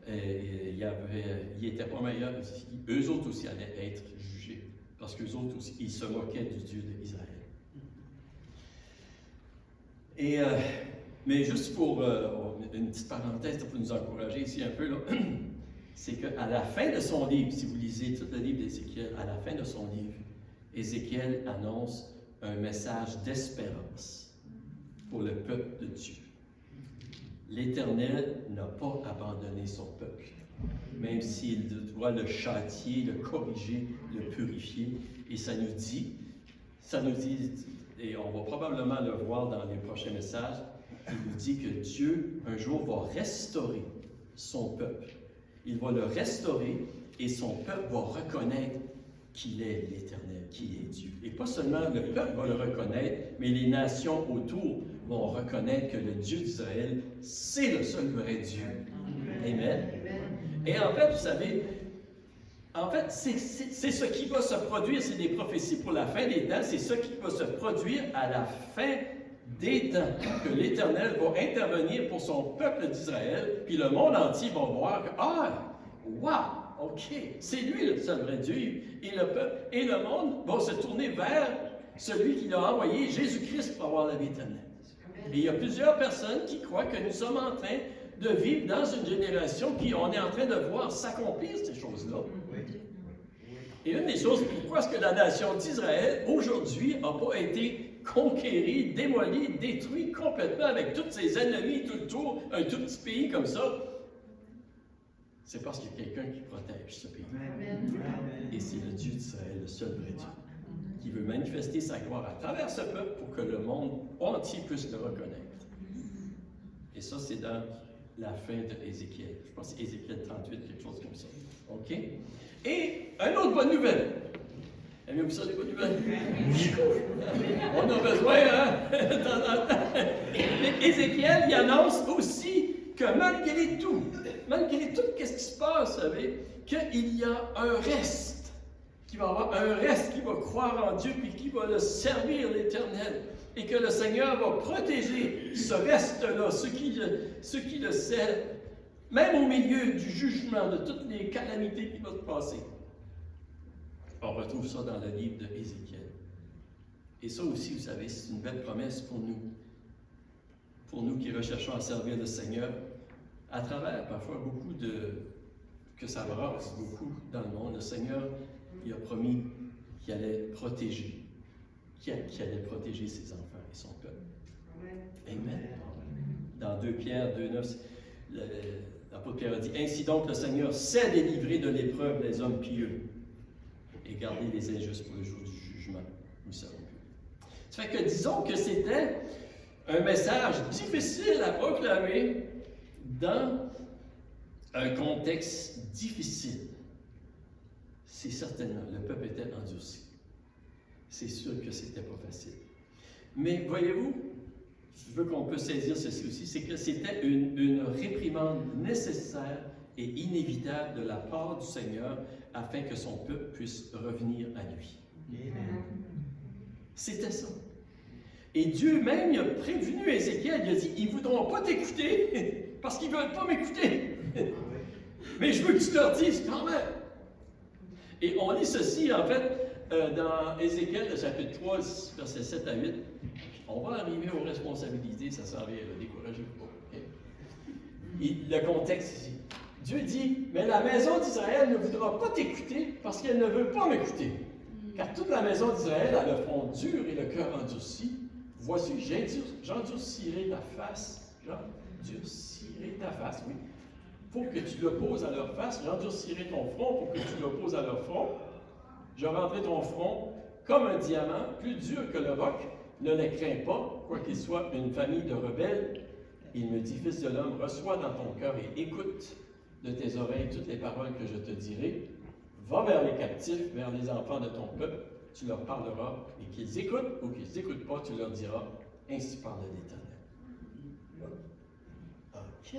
Speaker 1: ils n'étaient pas meilleurs. Eux autres aussi allaient être jugés, parce qu'eux autres aussi, ils se moquaient du Dieu d'Israël. Mais juste pour une petite parenthèse pour nous encourager ici un peu, là, c'est qu'à la fin de son livre, si vous lisez tout le livre d'Ézéchiel, à la fin de son livre, Ézéchiel annonce un message d'espérance pour le peuple de Dieu. L'Éternel n'a pas abandonné son peuple, même s'il doit le châtier, le corriger, le purifier. Et ça nous dit, et on va probablement le voir dans les prochains messages, il nous dit que Dieu, un jour, va restaurer son peuple. Il va le restaurer et son peuple va reconnaître qu'il est l'Éternel, qu'il est Dieu. Et pas seulement le peuple va le reconnaître, mais les nations autour vont reconnaître que le Dieu d'Israël, c'est le seul vrai Dieu. Amen. Et en fait, vous savez, c'est ce qui va se produire, c'est des prophéties pour la fin des temps, c'est ce qui va se produire à la fin des temps, que l'Éternel va intervenir pour son peuple d'Israël, puis le monde entier va voir que, wow, ok, c'est lui le seul vrai Dieu, et le peuple et le monde vont se tourner vers celui qui l'a envoyé, Jésus-Christ, pour avoir la vie éternelle. Et il y a plusieurs personnes qui croient que nous sommes en train de vivre dans une génération qui, on est en train de voir s'accomplir ces choses-là. Et une des choses, pourquoi est-ce que la nation d'Israël, aujourd'hui, n'a pas été conquérie, démolie, détruite complètement avec tous ses ennemis tout autour, un tout petit pays comme ça? C'est parce qu'il y a quelqu'un qui protège ce pays. Et c'est le Dieu d'Israël, le seul vrai Dieu, qui veut manifester sa gloire à travers ce peuple pour que le monde entier puisse le reconnaître. Et ça, c'est dans la fin de Ézéchiel. Je pense que c'est Ézéchiel 38, quelque chose comme ça. OK? Et une autre bonne nouvelle. Aimez-vous ça, les bonnes nouvelles? On a besoin, hein? Mais Ézéchiel, il annonce aussi que malgré tout ce qui se passe, vous savez, qu'il y a un reste, qu'il va y avoir un reste qui va croire en Dieu puis qui va le servir l'Éternel. Et que le Seigneur va protéger ce reste-là, ceux qui le servent, même au milieu du jugement, de toutes les calamités qui vont se passer. On retrouve ça dans le livre de Ézéchiel. Et ça aussi, vous savez, c'est une belle promesse pour nous. Pour nous qui recherchons à servir le Seigneur, à travers parfois beaucoup que ça brasse beaucoup dans le monde. Le Seigneur, il a promis qu'il allait protéger. Qui allait protéger ses enfants et son peuple. Amen. Dans 2 Pierre 2,9, l'apôtre Pierre a dit: ainsi donc, le Seigneur sait délivrer de l'épreuve les hommes pieux et garder les injustes pour le jour du jugement. Nous savons plus. Ça fait que disons que c'était un message difficile à proclamer dans un contexte difficile. C'est certainement, le peuple était endurci. C'est sûr que c'était pas facile. Mais voyez-vous, je veux qu'on peut saisir ceci aussi, c'est que c'était une réprimande nécessaire et inévitable de la part du Seigneur afin que son peuple puisse revenir à lui. Amen. C'était ça. Et Dieu même, il a prévenu Ézéchiel, il a dit: ils ne voudront pas t'écouter parce qu'ils ne veulent pas m'écouter. Mais je veux que tu leur dises quand même. Et on lit ceci, en fait, dans Ézéchiel, le chapitre 3, versets 7 à 8, on va arriver aux responsabilités, ça s'en vient, découragez-vous pas. Okay? Le contexte ici. Dieu dit: mais la maison d'Israël ne voudra pas t'écouter parce qu'elle ne veut pas m'écouter. Car toute la maison d'Israël a le front dur et le cœur endurci. Voici, j'endurcirai ta face. J'endurcirai ta face, oui. Pour que tu l'opposes à leur face, j'endurcirai ton front pour que tu l'opposes à leur front. Je rendrai ton front comme un diamant, plus dur que le roc. Ne les crains pas, quoiqu'ils soient une famille de rebelles. Il me dit: fils de l'homme, reçois dans ton cœur et écoute de tes oreilles toutes les paroles que je te dirai. Va vers les captifs, vers les enfants de ton peuple. Tu leur parleras, et qu'ils écoutent ou qu'ils n'écoutent pas, tu leur diras: ainsi parle l'Éternel. OK.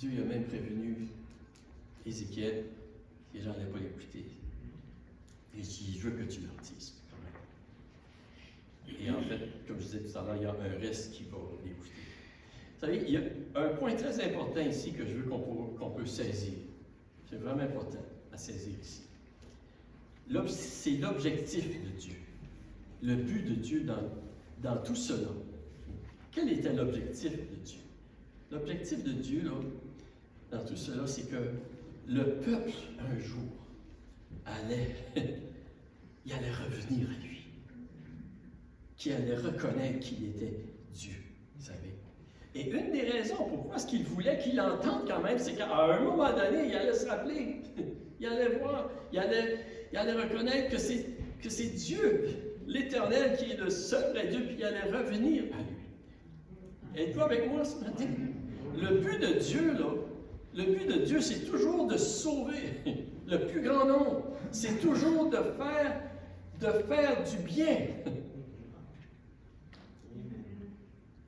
Speaker 1: Dieu a même prévenu Ézéchiel. Les gens n'allaient pas l'écouter. Il dit: je veux que tu leur dises. Et en fait, comme je disais tout à l'heure, il y a un reste qui va l'écouter. Vous savez, il y a un point très important ici que je veux qu'on peut saisir. C'est vraiment important à saisir ici. C'est l'objectif de Dieu. Le but de Dieu dans tout cela. Quel était l'objectif de Dieu? L'objectif de Dieu, là, dans tout cela, c'est que le peuple, un jour, allait revenir à lui, qui allait reconnaître qu'il était Dieu, vous savez. Et une des raisons pourquoi est-ce qu'il voulait qu'il entende quand même, c'est qu'à un moment donné, il allait se rappeler, il allait voir, il allait reconnaître que c'est Dieu, l'Éternel, qui est le seul vrai Dieu, puis il allait revenir à lui. Êtes-vous avec moi ce matin? Le but de Dieu, là, le but de Dieu, c'est toujours de sauver le plus grand nombre. C'est toujours de faire du bien.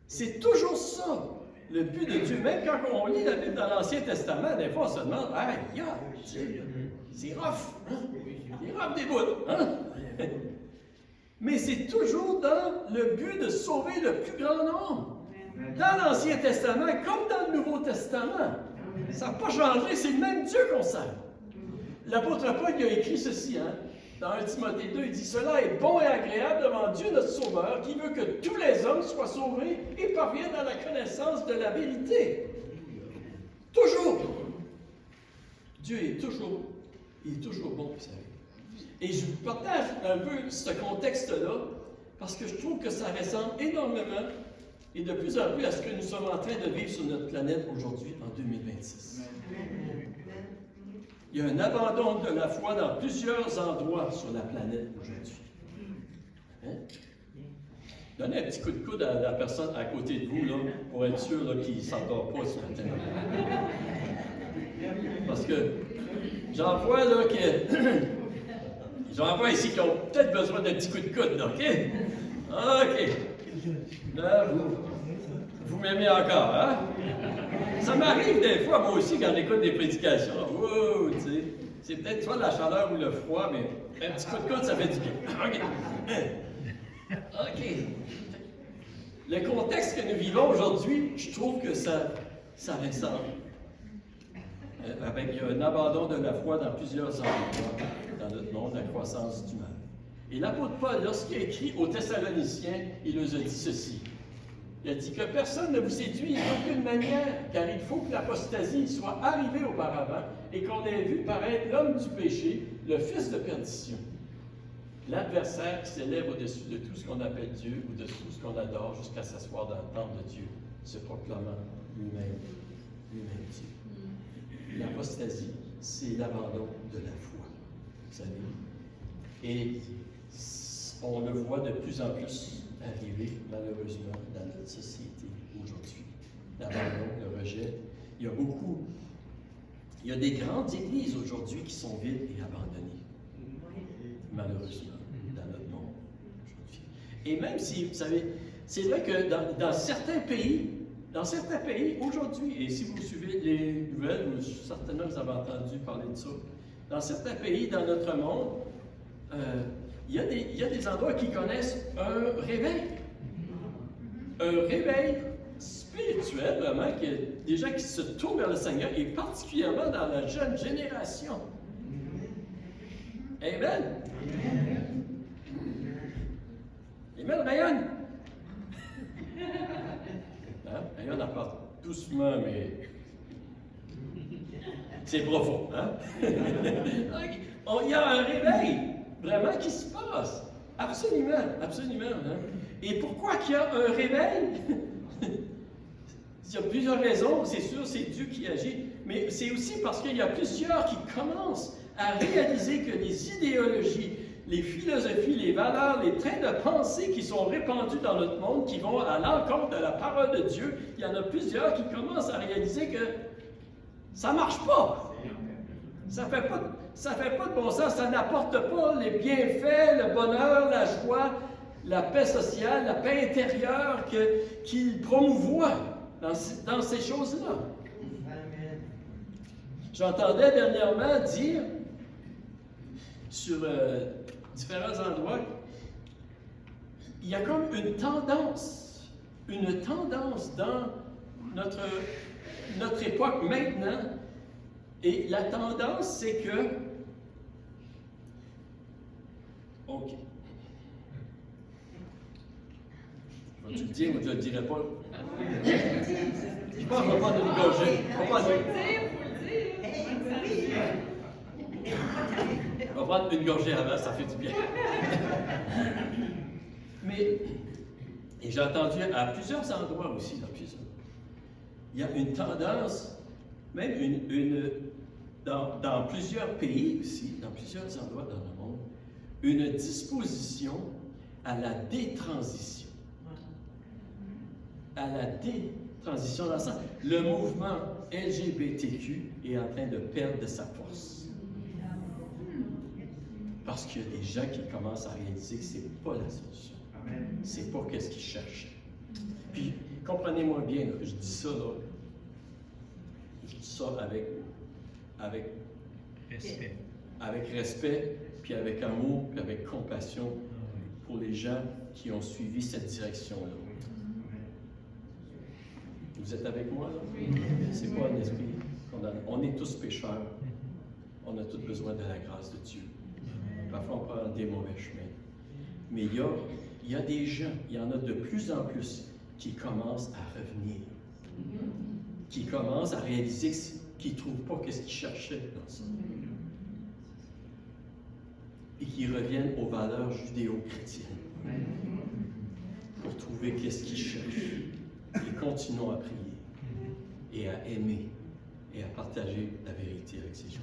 Speaker 1: C'est toujours ça, le but de Dieu. Même quand on lit la Bible dans l'Ancien Testament, des fois on se demande: aïe, c'est rough, hein? C'est rough des bouts, hein? Mais c'est toujours dans le but de sauver le plus grand nombre. Dans l'Ancien Testament, comme dans le Nouveau Testament. Ça n'a pas changé, c'est le même Dieu qu'on sert. L'apôtre Paul il a écrit ceci, hein? dans 1 Timothée 2, il dit « Cela est bon et agréable devant Dieu notre Sauveur, qui veut que tous les hommes soient sauvés et parviennent à la connaissance de la vérité. » Toujours! Dieu est toujours bon, vous savez. Et je vous partage un peu ce contexte-là, parce que je trouve que ça ressemble énormément et de plus en plus à ce que nous sommes en train de vivre sur notre planète aujourd'hui, en 2026. Il y a un abandon de la foi dans plusieurs endroits sur la planète aujourd'hui. Hein? Donnez un petit coup de coude à la personne à côté de vous, là, pour être sûr là, qu'il ne s'endort pas ce matin. Parce que j'en vois là que. J'en vois ici qui ont peut-être besoin d'un petit coup de coude, là, OK? OK. Là, vous m'aimez encore, hein? Ça m'arrive des fois, moi aussi, quand j'écoute des prédications. Wow, tu sais. C'est peut-être soit la chaleur ou le froid, mais un petit coup de coude, ça fait du bien. OK. OK. Le contexte que nous vivons aujourd'hui, je trouve que ça ressemble. Avec un abandon de la foi dans plusieurs endroits dans notre monde, la croissance du mal. Et l'apôtre Paul, lorsqu'il a écrit aux Thessaloniciens, il nous a dit ceci. Il a dit que personne ne vous séduise d'aucune manière, car il faut que l'apostasie soit arrivée auparavant et qu'on ait vu paraître l'homme du péché, le fils de perdition. L'adversaire qui s'élève au-dessus de tout ce qu'on appelle Dieu, au-dessus de tout ce qu'on adore, jusqu'à s'asseoir dans le temple de Dieu, se proclamant lui-même Dieu. L'apostasie, c'est l'abandon de la foi, vous savez. Et on le voit de plus en plus arriver, malheureusement, dans notre société aujourd'hui. L'abandon, le rejet. Il y a des grandes églises aujourd'hui qui sont vides et abandonnées, malheureusement, dans notre monde aujourd'hui. Et même si, vous savez, c'est vrai que dans certains pays, aujourd'hui, et si vous suivez les nouvelles, certainement vous avez entendu parler de ça, dans certains pays dans notre monde, il y a des endroits qui connaissent un réveil. Un réveil spirituel, vraiment, qu'il y a des gens qui se tournent vers le Seigneur, et particulièrement dans la jeune génération. Amen. Amen, Ryan. Hein? Ryan en parle doucement, mais c'est profond. Hein? Il y a un réveil, vraiment, qui se passe. Absolument, absolument. Hein? Et pourquoi qu'il y a un réveil? Il y a plusieurs raisons, c'est sûr, c'est Dieu qui agit, mais c'est aussi parce qu'il y a plusieurs qui commencent à réaliser que les idéologies, les philosophies, les valeurs, les trains de pensée qui sont répandus dans notre monde, qui vont à l'encontre de la parole de Dieu, il y en a plusieurs qui commencent à réaliser que ça ne marche pas. Ça ne fait pas de bon sens, ça n'apporte pas les bienfaits, le bonheur, la joie, la paix sociale, la paix intérieure qu'il promouvoit dans ces choses-là. J'entendais dernièrement dire sur différents endroits, il y a comme une tendance dans notre époque maintenant, et la tendance, c'est que... OK. Vas-tu le dire ou tu ne le dirais pas? Je pense qu'on va prendre une gorgée. On va prendre une gorgée avant, ça fait du bien. Mais, et j'ai entendu à plusieurs endroits aussi, il y a une tendance, même dans plusieurs pays aussi, dans plusieurs endroits dans le monde, une disposition à la détransition. À la détransition dans le sens, le mouvement LGBTQ est en train de perdre de sa force. Parce qu'il y a des gens qui commencent à réaliser que ce n'est pas la solution. C'est pas ce qu'ils cherchent. Puis, comprenez-moi bien, là, je dis ça, là, je dis ça avec respect, puis avec amour, puis avec compassion pour les gens qui ont suivi cette direction-là. Vous êtes avec moi, là? C'est pas un esprit condamnant. On est tous pécheurs. On a tous besoin de la grâce de Dieu. Parfois, on prend des mauvais chemins. Mais il y a des gens, il y en a de plus en plus qui commencent à revenir, qui commencent à réaliser qu'ils ne trouvent pas ce qu'ils cherchaient dans ça. Et qui reviennent aux valeurs judéo-chrétiennes pour trouver qu'est-ce qu'ils cherchent. Et continuons à prier et à aimer et à partager la vérité avec ces gens.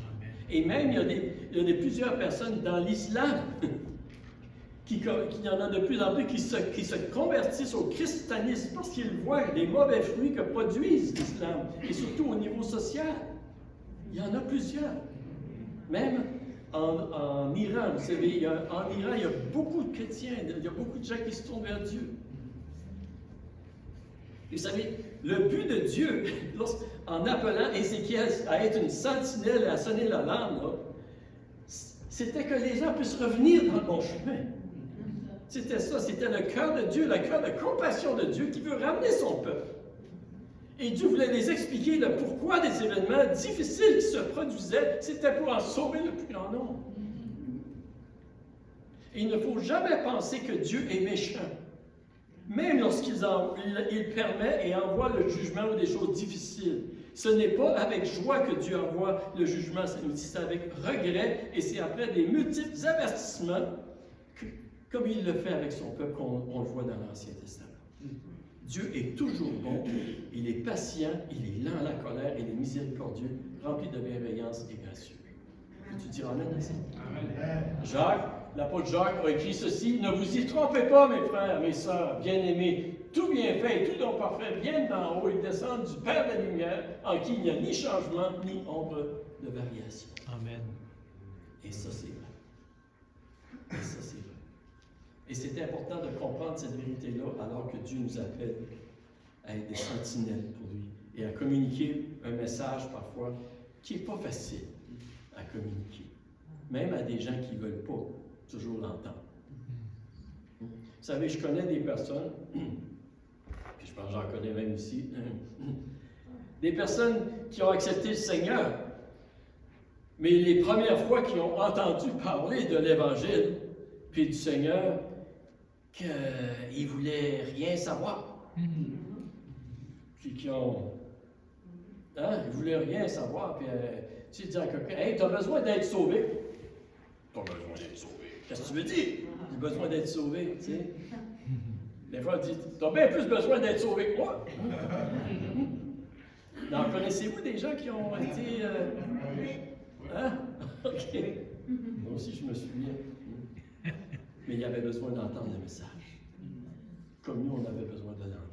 Speaker 1: Et même, il y a plusieurs personnes dans l'islam qu'il y en a de plus en plus qui se convertissent au christianisme parce qu'ils voient les mauvais fruits que produisent l'islam, et surtout au niveau social. Il y en a plusieurs. Même en Iran, vous savez, en Iran, il y a beaucoup de chrétiens, il y a beaucoup de gens qui se tournent vers Dieu. Et vous savez, le but de Dieu, en appelant Ézéchiel à être une sentinelle et à sonner l'alarme, c'était que les gens puissent revenir dans le bon chemin. C'était ça, c'était le cœur de Dieu, le cœur de compassion de Dieu qui veut ramener son peuple. Et Dieu voulait les expliquer le pourquoi des événements difficiles qui se produisaient, c'était pour en sauver le plus grand nombre. Et il ne faut jamais penser que Dieu est méchant. Même lorsqu'il permet et envoie le jugement ou des choses difficiles. Ce n'est pas avec joie que Dieu envoie le jugement, c'est avec regret, et c'est après des multiples avertissements, comme il le fait avec son peuple, qu'on le voit dans l'Ancien Testament. Dieu est toujours bon, il est patient, il est lent à la colère, il est miséricordieux, rempli de bienveillance et gracieux. Et tu diras amen à ça? Jacques, l'apôtre Jacques a écrit ceci: ne vous y trompez pas, mes frères, mes sœurs, bien-aimés, tout bienfait et tout don parfait viennent d'en haut et descendent du Père de la lumière, en qui il n'y a ni changement ni ombre de variation.
Speaker 7: Amen.
Speaker 1: Et ça, c'est vrai. Et ça, c'est vrai. Et c'est important de comprendre cette vérité-là alors que Dieu nous appelle à être des sentinelles pour lui et à communiquer un message parfois qui n'est pas facile à communiquer, même à des gens qui ne veulent pas toujours l'entendre. Vous savez, je connais des personnes, puis je pense que j'en connais même ici, des personnes qui ont accepté le Seigneur, mais les premières fois qu'ils ont entendu parler de l'Évangile, puis du Seigneur, qu'ils ne voulaient rien savoir. Puis qu'ils ont... Hein, ils ne voulaient rien savoir, puis tu dis à quelqu'un, « Hey, tu as besoin d'être sauvé. » « Tu as besoin d'être sauvé. Qu'est-ce que tu veux dire? J'ai besoin d'être sauvé, tu sais. Des fois, on dit, tu as bien plus besoin d'être sauvé que moi. Donc, connaissez-vous des gens qui ont été... Hein? OK. Moi aussi, je me souviens. Mais il y avait besoin d'entendre le message. Comme nous, on avait besoin de l'entendre.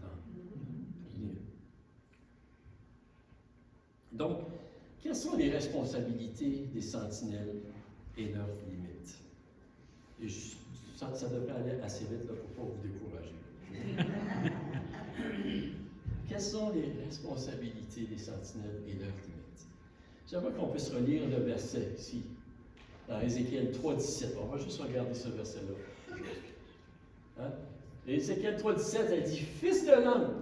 Speaker 1: Donc, quelles sont les responsabilités des sentinelles et leurs limites? Et ça devrait aller assez vite là, pour ne pas vous décourager. Quelles sont les responsabilités des sentinelles et leurs limites? J'aimerais qu'on puisse relire le verset ici, dans Ézéchiel 3,17. On va juste regarder ce verset-là. Hein? Ézéchiel 3,17, elle dit, « Fils de l'homme,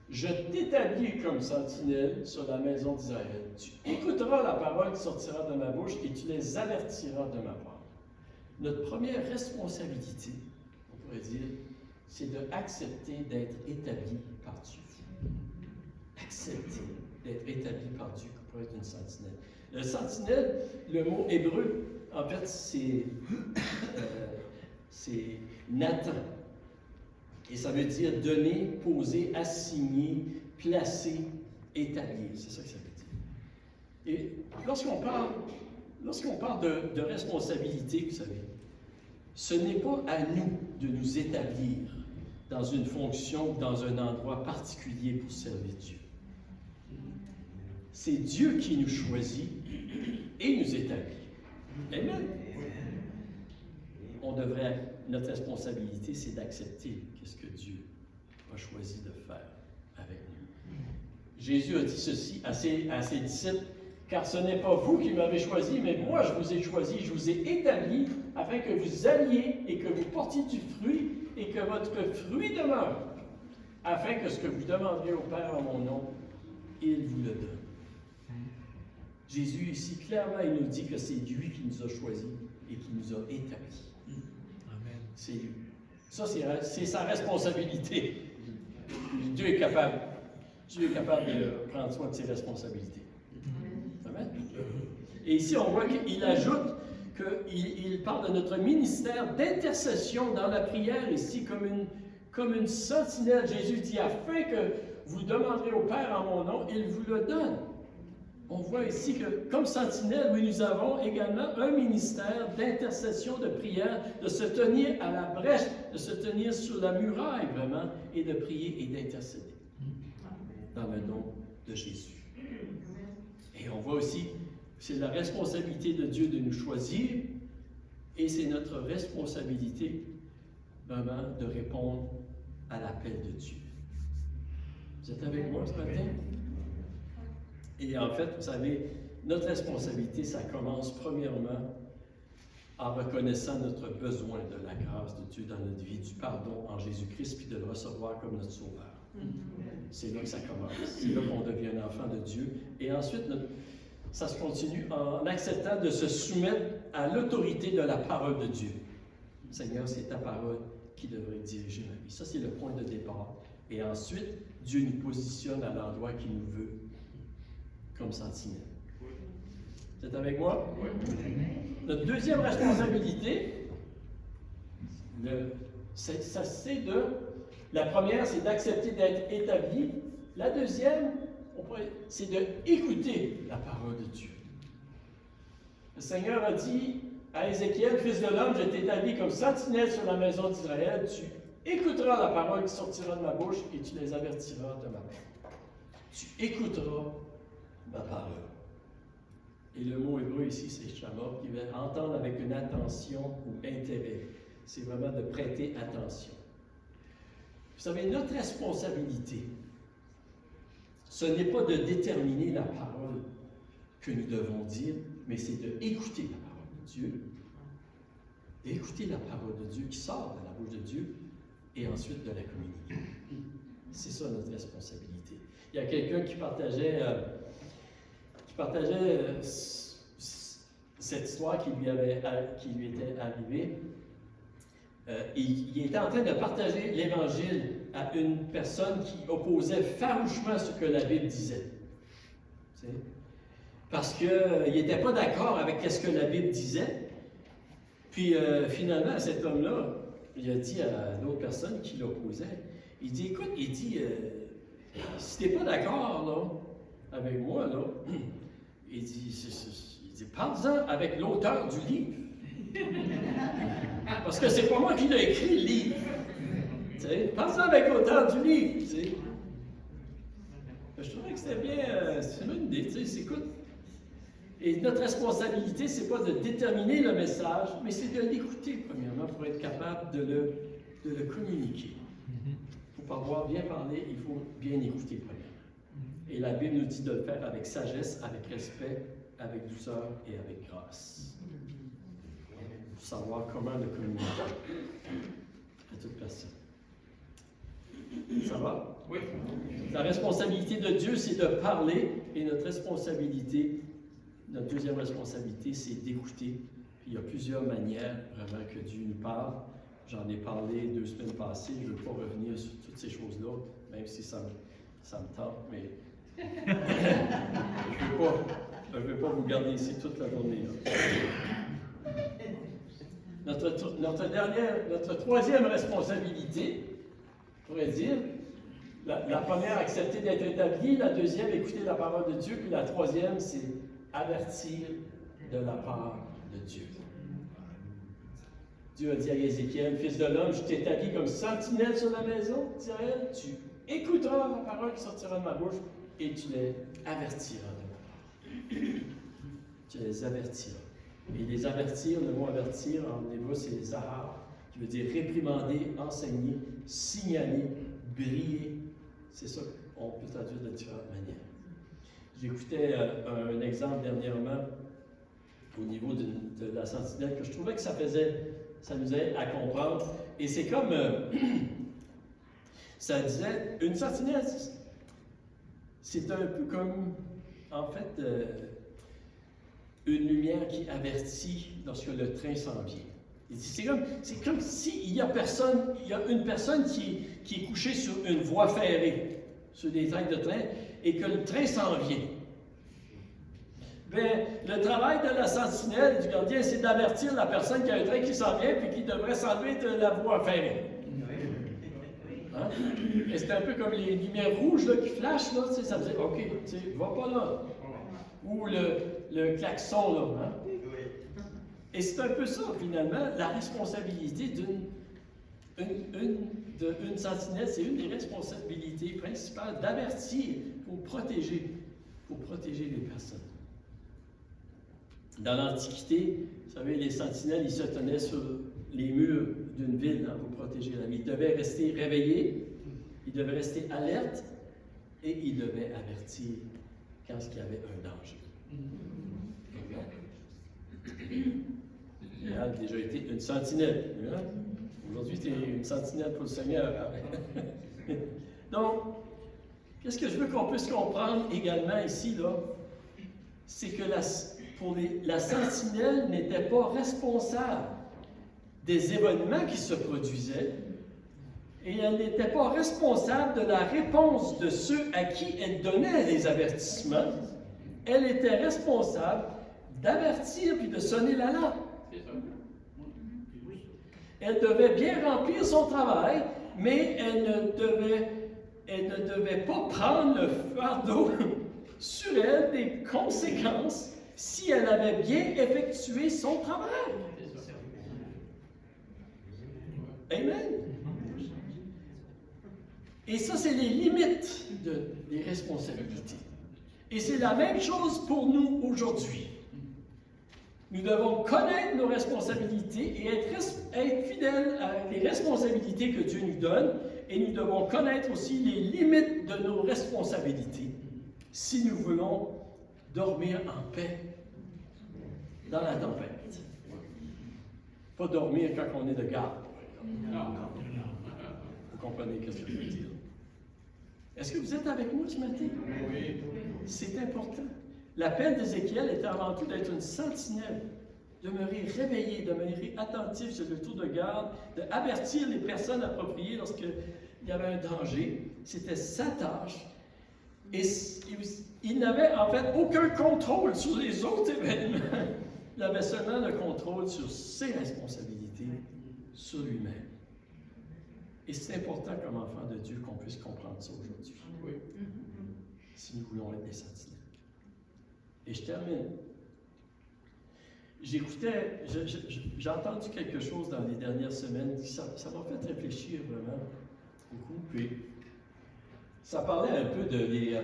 Speaker 1: je t'établis comme sentinelle sur la maison d'Israël. Tu écouteras la parole qui sortira de ma bouche et tu les avertiras de ma part. » Notre première responsabilité, on pourrait dire, c'est d'accepter d'être établi par Dieu. Accepter d'être établi par Dieu pour être une sentinelle. Le sentinelle, le mot hébreu, en fait, c'est Nathan. Et ça veut dire donner, poser, assigner, placer, établir. C'est ça que ça veut dire. Et lorsqu'on parle de responsabilité, vous savez, ce n'est pas à nous de nous établir dans une fonction, dans un endroit particulier pour servir Dieu. C'est Dieu qui nous choisit et nous établit. Amen. Notre responsabilité, c'est d'accepter ce que Dieu a choisi de faire avec nous. Jésus a dit ceci à ses disciples, « Car ce n'est pas vous qui m'avez choisi, mais moi je vous ai choisi, je vous ai établi afin que vous alliez et que vous portiez du fruit et que votre fruit demeure, afin que ce que vous demandez au Père en mon nom, il vous le donne. » Jésus, ici, clairement, il nous dit que c'est lui qui nous a choisis et qui nous a établis.
Speaker 7: Amen.
Speaker 1: C'est lui. Ça, c'est sa responsabilité. Dieu est capable. Dieu est capable de prendre soin de ses responsabilités. Amen. Et ici, on voit qu'il ajoute qu'il parle de notre ministère d'intercession dans la prière, ici, comme une sentinelle. Jésus dit, afin que vous demanderez au Père en mon nom, il vous le donne. On voit ici que, comme sentinelle, oui, nous avons également un ministère d'intercession, de prière, de se tenir à la brèche, de se tenir sur la muraille, vraiment, et de prier et d'intercéder dans le nom de Jésus. Et on voit aussi, c'est la responsabilité de Dieu de nous choisir, et c'est notre responsabilité, vraiment, de répondre à l'appel de Dieu. Vous êtes avec moi ce matin? Et en fait, vous savez, notre responsabilité, ça commence premièrement en reconnaissant notre besoin de la grâce de Dieu dans notre vie, du pardon en Jésus-Christ, puis de le recevoir comme notre Sauveur. C'est là que ça commence. C'est là qu'on devient un enfant de Dieu. Et ensuite, ça se continue en acceptant de se soumettre à l'autorité de la parole de Dieu. Seigneur, c'est ta parole qui devrait diriger ma vie. Ça, c'est le point de départ. Et ensuite, Dieu nous positionne à l'endroit qu'il nous veut, comme sentinelle. Vous êtes avec moi? Oui. Notre deuxième responsabilité, la première, c'est d'accepter d'être établi. La deuxième, c'est d'écouter la parole de Dieu. Le Seigneur a dit à Ézéchiel, fils de l'homme, je t'ai établi comme sentinelle sur la maison d'Israël. Tu écouteras la parole qui sortira de ma bouche et tu les avertiras de ma main. Tu écouteras ma parole. Et le mot hébreu ici, c'est shama, qui veut entendre avec une attention ou intérêt. C'est vraiment de prêter attention. Vous savez, notre responsabilité, ce n'est pas de déterminer la parole que nous devons dire, mais c'est d'écouter la parole de Dieu, d'écouter la parole de Dieu qui sort de la bouche de Dieu, et ensuite de la communiquer. C'est ça notre responsabilité. Il y a quelqu'un qui partageait cette histoire qui lui était arrivée. Il était en train de partager l'Évangile à une personne qui opposait farouchement ce que la Bible disait. Tu sais? Parce qu'il n'était pas d'accord avec ce que la Bible disait. Puis finalement, cet homme-là, il a dit à l'autre personne qui l'opposait, il dit, écoute, si tu n'es pas d'accord là, avec moi, là, il dit parle-en avec l'auteur du livre. Parce que c'est pas moi qui l'ai écrit, le livre. Parle-en avec l'auteur du livre. T'sais. Je trouvais que c'était bien, c'est une idée, écoute. Et notre responsabilité, c'est pas de déterminer le message, mais c'est de l'écouter, premièrement, pour être capable de le communiquer. Pour pouvoir bien parler, il faut bien écouter, premièrement. Et la Bible nous dit de le faire avec sagesse, avec respect, avec douceur et avec grâce. Pour savoir comment le communiquer à toute personne. Ça va? Oui. La responsabilité de Dieu, c'est de parler, et notre deuxième responsabilité, c'est d'écouter. Puis il y a plusieurs manières vraiment que Dieu nous parle. J'en ai parlé 2 semaines passées, je ne veux pas revenir sur toutes ces choses-là, même si ça me tente, mais je ne veux pas vous garder ici toute la journée. Notre troisième responsabilité, je pourrais dire, la première, accepter d'être établi, la deuxième, écouter la parole de Dieu, puis la troisième, c'est avertir de la part de Dieu. Dieu a dit à Ézéchiel, fils de l'homme, je t'ai établi comme sentinelle sur la maison d'Israël, tu écouteras la parole qui sortira de ma bouche et tu les avertiras de ma part. Tu les avertiras. Et les avertir, le mot avertir en hébreu, c'est zahar, qui veut dire réprimander, enseigner, signaler, briller. C'est ça qu'on peut traduire de différentes manières. J'écoutais un exemple dernièrement au niveau de la sentinelle que je trouvais que ça nous aide à comprendre. Et c'est comme, ça disait, une sentinelle, c'est un peu comme, en fait, lumière qui avertit lorsque le train s'en vient. Il dit, c'est comme s'il y a une personne qui est couchée sur une voie ferrée, sur des trains de train, et que le train s'en vient. Bien, le travail de la sentinelle, du gardien, c'est d'avertir la personne qu'il y a un train qui s'en vient puis qui devrait s'enlever de la voie ferrée. Hein? Et c'est un peu comme les lumières rouges là, qui flashent, là, ça veut dire, OK, va pas là. Ou le klaxon, là. Hein? Et c'est un peu ça, finalement, la responsabilité d'une sentinelle, c'est une des responsabilités principales d'avertir pour protéger les personnes. Dans l'Antiquité, vous savez, les sentinelles, ils se tenaient sur les murs d'une ville pour protéger la vie. Ils devaient rester réveillés, ils devaient rester alertes et ils devaient avertir quand il y avait un danger. Il a déjà été une sentinelle. Hein? Aujourd'hui, tu es une sentinelle pour le Seigneur. Hein? Donc, qu'est-ce que je veux qu'on puisse comprendre également ici, là? C'est que la sentinelle n'était pas responsable des événements qui se produisaient et elle n'était pas responsable de la réponse de ceux à qui elle donnait les avertissements. Elle était responsable d'avertir puis de sonner l'alarme. Elle devait bien remplir son travail, mais elle ne devait pas prendre le fardeau sur elle des conséquences si elle avait bien effectué son travail. Amen. Et ça, c'est les limites des responsabilités. Et c'est la même chose pour nous aujourd'hui. Nous devons connaître nos responsabilités et être fidèles à les responsabilités que Dieu nous donne, et nous devons connaître aussi les limites de nos responsabilités si nous voulons dormir en paix dans la tempête. Pas dormir quand on est de garde. Vous comprenez ce que je veux dire? Est-ce que vous êtes avec moi ce matin? Oui. C'est important. L'appel d'Ézéchiel était avant tout d'être une sentinelle, demeurer réveillé, demeurer attentif sur le tour de garde, d'avertir les personnes appropriées lorsqu'il y avait un danger. C'était sa tâche. Et il n'avait en fait aucun contrôle sur les autres événements. Il avait seulement le contrôle sur ses responsabilités, sur lui-même. Et c'est important comme enfant de Dieu qu'on puisse comprendre ça aujourd'hui. Oui. Si nous voulons être des sentinelles. Et je termine. J'ai entendu quelque chose dans les dernières semaines, ça m'a fait réfléchir vraiment beaucoup. Puis, ça parlait un peu des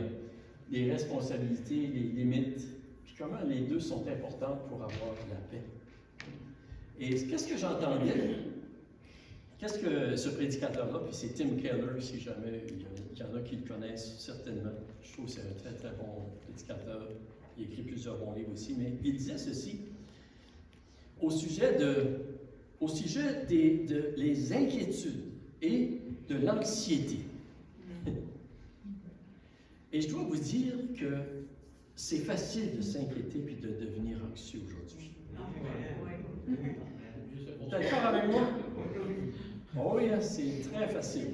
Speaker 1: responsabilités, des limites, puis comment les deux sont importantes pour avoir la paix. Et qu'est-ce que j'entendais? Qu'est-ce que ce prédicateur-là, puis c'est Tim Keller, si jamais il y en a qui le connaissent certainement. Je trouve que c'est un très très bon prédicateur. Il écrit plusieurs bons livres aussi, mais il disait ceci au sujet des inquiétudes et de l'anxiété. Et je dois vous dire que c'est facile de s'inquiéter puis de devenir anxieux aujourd'hui. Vous êtes d'accord avec moi? Oh oui, c'est très facile.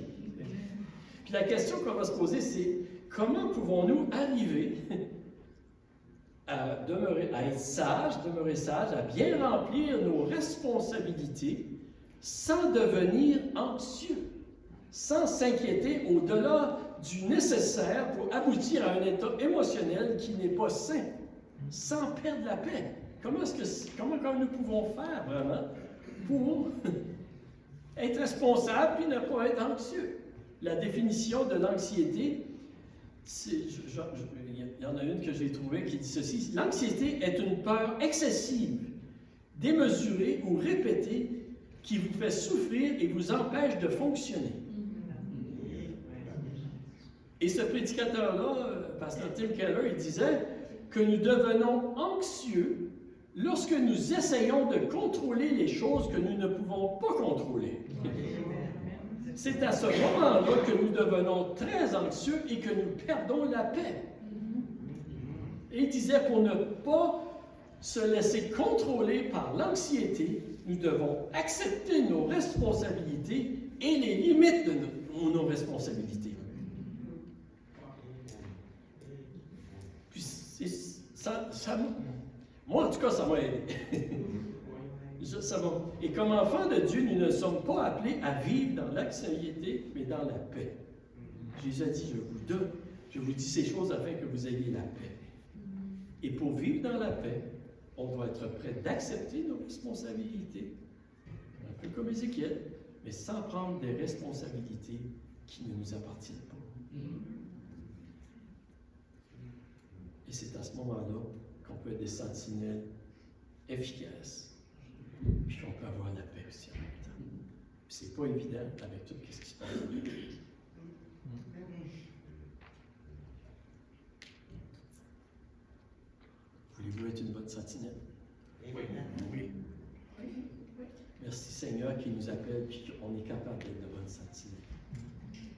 Speaker 1: Puis la question qu'on va se poser, c'est comment pouvons-nous arriver à être demeurer sage, à bien remplir nos responsabilités sans devenir anxieux, sans s'inquiéter au-delà du nécessaire pour aboutir à un état émotionnel qui n'est pas sain, sans perdre la paix. Comment nous pouvons faire vraiment pour être responsable puis ne pas être anxieux? La définition de l'anxiété, il y en a une que j'ai trouvée qui dit ceci: l'anxiété est une peur excessive, démesurée ou répétée qui vous fait souffrir et vous empêche de fonctionner. Et ce prédicateur-là, pasteur Tim Keller, il disait que nous devenons anxieux lorsque nous essayons de contrôler les choses que nous ne pouvons pas contrôler. C'est à ce moment-là que nous devenons très anxieux et que nous perdons la paix. Et il disait pour ne pas se laisser contrôler par l'anxiété, nous devons accepter nos responsabilités et les limites de nos responsabilités. Puis moi, en tout cas, ça m'a aidé. Et comme enfants de Dieu, nous ne sommes pas appelés à vivre dans l'anxiété, mais dans la paix. Jésus a dit, je vous dis ces choses afin que vous ayez la paix. Et pour vivre dans la paix, on doit être prêt d'accepter nos responsabilités, un peu comme Ézéchiel, mais sans prendre des responsabilités qui ne nous appartiennent pas. Et c'est à ce moment-là qu'on peut être des sentinelles efficaces, puis qu'on peut avoir la paix aussi en même temps. Puis c'est pas évident avec tout ce qui se passe. Voulez-vous être une bonne sentinelle? Oui. Merci Seigneur qui nous appelle, puis qu'on est capable d'être de bonnes sentinelles.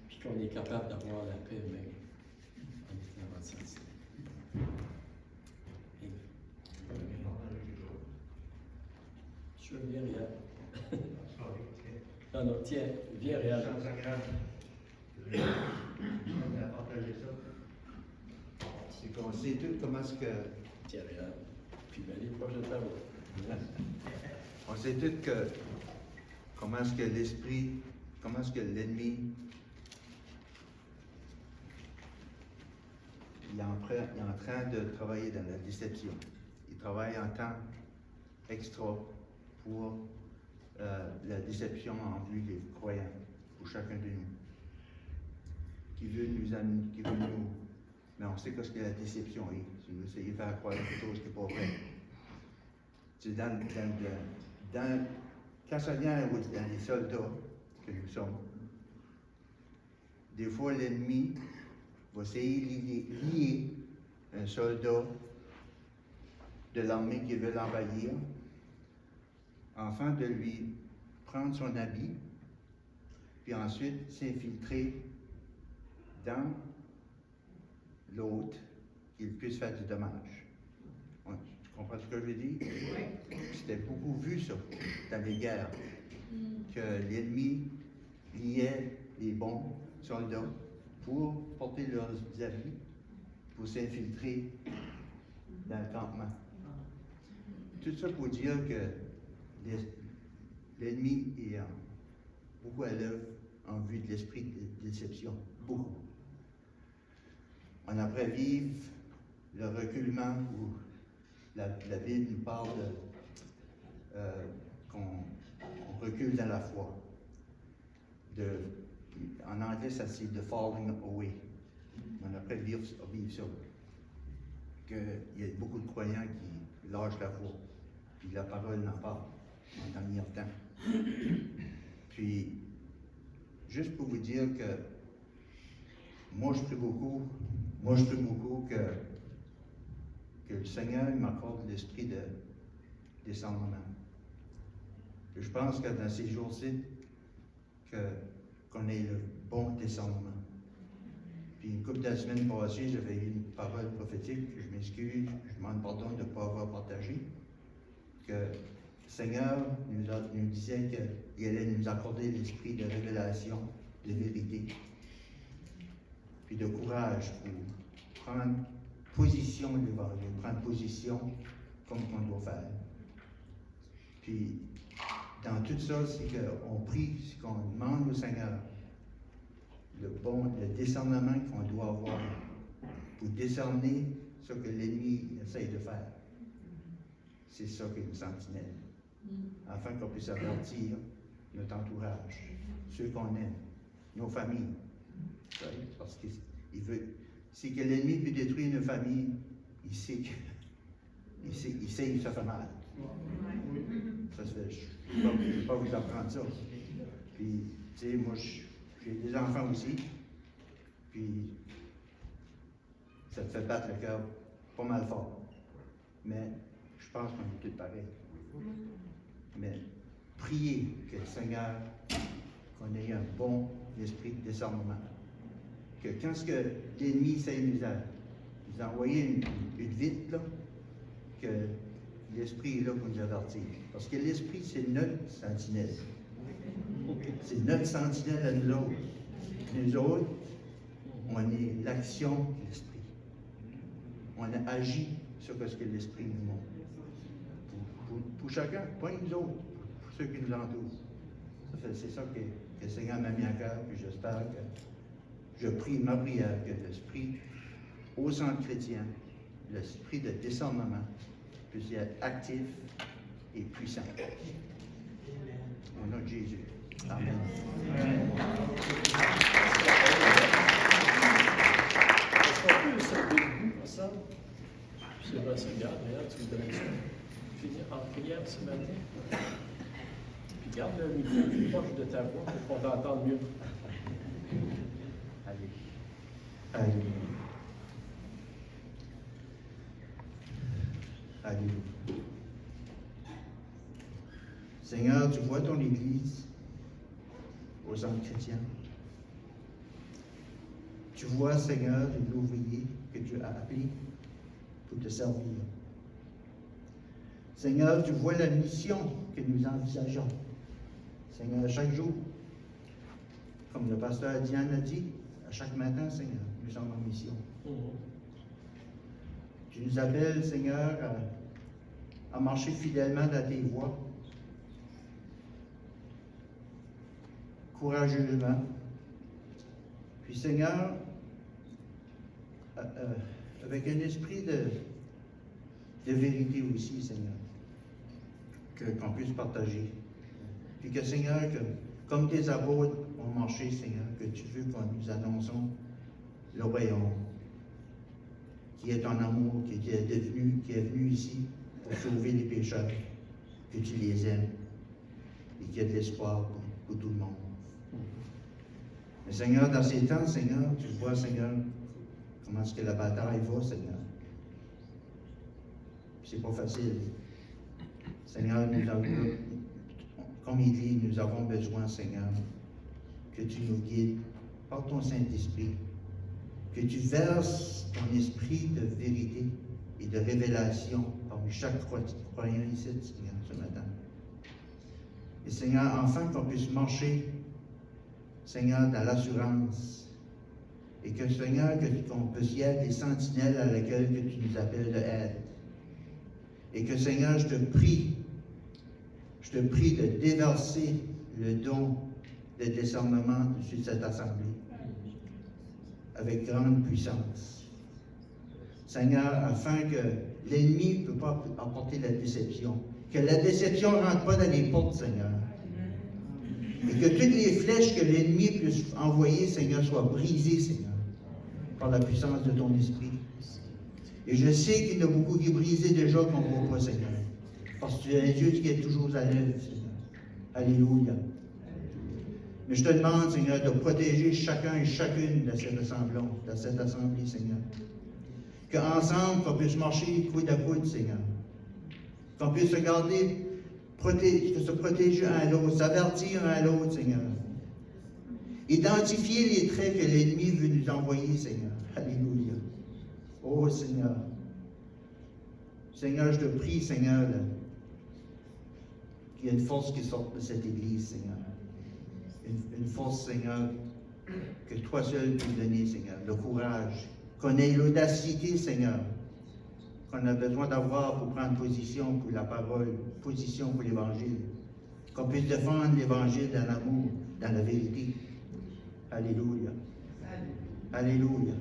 Speaker 1: Puis qu'on est capable d'avoir la paix même en étant de bonnes sentinelles. Je veux bien Réal. Non, tiens, viens Réal.
Speaker 7: C'est qu'on sait tout comment est-ce que.
Speaker 1: Tiens Réal. Puis ben, les prochaines tables.
Speaker 7: On sait tout que comment est-ce que l'esprit, comment est-ce que l'ennemi, il est en train de travailler dans la déception. Il travaille en temps extra pour la déception en vue des croyants, pour chacun de nous. Qui veut nous amener, qui veut nous. Mais on sait ce que la déception est. Si nous essayons de faire croire quelque chose qui n'est pas vrai. C'est quand ça vient dans les soldats que nous sommes, des fois l'ennemi va essayer de lier un soldat de l'armée qui veut l'envahir, afin de lui prendre son habit, puis ensuite s'infiltrer dans l'autre, qu'il puisse faire du dommage. Tu comprends ce que je veux dire? C'était beaucoup vu ça, dans les guerres, que l'ennemi liait les bons soldats pour porter leurs habits, pour s'infiltrer dans le campement. Tout ça pour dire que l'ennemi est beaucoup à l'œuvre en vue de l'esprit de déception. Beaucoup. On après vivre le reculement où la Bible nous parle qu'on recule dans la foi. En anglais, ça c'est the falling away. On après vivre ça. Il y a beaucoup de croyants qui lâchent la foi. Puis la parole n'en parle en dernier temps. Puis, juste pour vous dire que moi je prie beaucoup que le Seigneur m'accorde l'esprit de discernement. Je pense que dans ces jours-ci, qu'on ait le bon discernement. Puis une couple de semaines passées, j'avais eu une parole prophétique, je m'excuse, je demande pardon de ne pas avoir partagé, que le Seigneur nous disait qu'il allait nous accorder l'esprit de révélation, de vérité, puis de courage pour prendre position devant Dieu, prendre position comme on doit faire. Puis, dans tout ça, c'est qu'on prie, c'est qu'on demande au Seigneur le discernement qu'on doit avoir pour décerner ce que l'ennemi essaye de faire. C'est ça qu'est une sentinelle. Afin qu'on puisse avertir notre entourage, ceux qu'on aime, nos familles. Parce qu'il veut. Si que l'ennemi peut détruire une famille, il sait que ça fait mal. Ça se fait. Je ne vais pas vous apprendre ça. Puis, tu sais, moi, j'ai des enfants aussi. Puis, ça te fait battre le cœur pas mal fort. Mais, je pense qu'on est tous pareils. Mais, priez que le Seigneur, qu'on ait un bon esprit de discernement. Que quand l'ennemi essaie de nous envoyer une vite, là, que l'Esprit est là pour nous avertir. Parce que l'Esprit, c'est notre sentinelle. C'est notre sentinelle à nous autres. Nous autres, on est l'action de l'Esprit. On a agi sur ce que l'Esprit nous montre. Pour chacun, pas nous autres, pour ceux qui nous entourent. C'est ça que le Seigneur m'a mis à cœur, puis j'espère que je prie ma prière, que l'Esprit au centre chrétien, l'Esprit de discernement, puisse être actif et puissant. Au nom de Jésus. Amen.
Speaker 1: Est-ce qu'on peut se lever debout ensemble? C'est vrai, Seigneur, d'ailleurs, tu voudrais finir en prière ce matin? Puis garde le micro plus proche de ta voix pour qu'on t'entende mieux.
Speaker 7: Allez. Alléluia. Alléluia. Seigneur, tu vois ton Église au centre chrétien. Tu vois, Seigneur, l'ouvrier que tu as appelé pour te servir. Seigneur, tu vois la mission que nous envisageons. Seigneur, chaque jour, comme le pasteur Diane a dit, à chaque matin, Seigneur, nous sommes en mission. Tu nous appelles, Seigneur, à marcher fidèlement dans tes voies, courageusement. Puis, Seigneur, avec un esprit de vérité aussi, Seigneur, qu'on puisse partager. Puis que, Seigneur, que, comme tes apôtres ont marché, Seigneur, que tu veux qu'on nous annonçons le royaume, qui est ton amour, qui est venu ici pour sauver les pécheurs, que tu les aimes et qu'il y a de l'espoir pour tout le monde. Mais Seigneur, dans ces temps, Seigneur, tu vois, Seigneur, comment est-ce que la bataille va, Seigneur. C'est pas facile. Seigneur, comme il dit, nous avons besoin, Seigneur, que tu nous guides par ton Saint-Esprit, que tu verses ton esprit de vérité et de révélation parmi chaque croyant ici, Seigneur, ce matin. Et Seigneur, enfin qu'on puisse marcher, Seigneur, dans l'assurance. Et que, Seigneur, qu'on puisse y être des sentinelles à laquelle que tu nous appelles de être. Et que, Seigneur, je te prie de déverser le don de discernement sur cette assemblée avec grande puissance. Seigneur, afin que l'ennemi ne peut pas apporter la déception. Que la déception ne rentre pas dans les portes, Seigneur. Et que toutes les flèches que l'ennemi puisse envoyer, Seigneur, soient brisées, Seigneur, par la puissance de ton esprit. Et je sais qu'il y en a beaucoup qui brisent déjà qu'on ne voit pas, Seigneur. Parce que tu es un Dieu qui est toujours à l'œuvre, Seigneur. Alléluia. Mais je te demande, Seigneur, de protéger chacun et chacune de cette assemblée, Seigneur. Qu'ensemble, qu'on puisse marcher coude à coude, Seigneur. Qu'on puisse se garder, se protéger un à l'autre, s'avertir un à l'autre, Seigneur. Identifier les traits que l'ennemi veut nous envoyer, Seigneur. Alléluia. Oh, Seigneur. Seigneur, je te prie, Seigneur, qu'il y ait une force qui sorte de cette Église, Seigneur. Une force, Seigneur, que toi seul peux donner, Seigneur. Le courage. Qu'on ait l'audacité, Seigneur, qu'on a besoin d'avoir pour prendre position pour la parole, position pour l'Évangile. Qu'on puisse défendre l'Évangile dans l'amour, dans la vérité. Alléluia. Alléluia.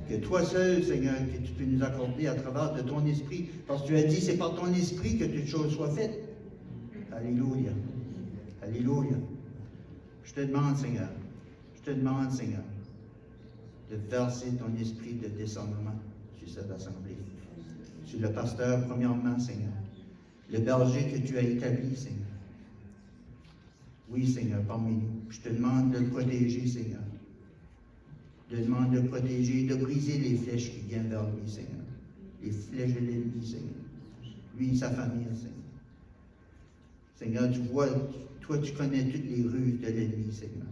Speaker 7: Que toi seul, Seigneur, que tu peux nous accorder à travers de ton esprit, parce que tu as dit, c'est par ton esprit que toutes choses soient faites. Alléluia. Alléluia. Je te demande, Seigneur, de verser ton esprit de discernement sur cette assemblée. Sur le pasteur, premièrement, Seigneur. Le berger que tu as établi, Seigneur. Oui, Seigneur, parmi nous. Je te demande de le protéger, Seigneur. Je te demande de le protéger, de briser les flèches qui viennent vers lui, Seigneur. Les flèches de l'ennemi, Seigneur. Lui et sa famille, Seigneur. Seigneur, tu vois, toi, tu connais toutes les ruses de l'ennemi, Seigneur.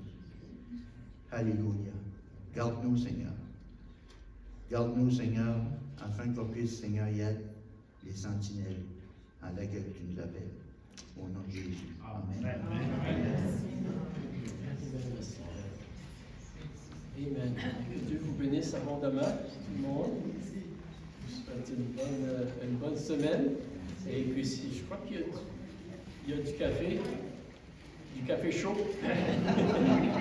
Speaker 7: Alléluia. Garde-nous, Seigneur. Garde-nous, Seigneur, afin qu'on puisse, Seigneur, y être les sentinelles en laquelle tu nous appelles. Au nom de Jésus. Amen.
Speaker 1: Amen. Que Dieu vous bénisse abondamment, tout le monde. Je vous souhaite une bonne semaine. Et puis, je crois qu'il y a du café chaud.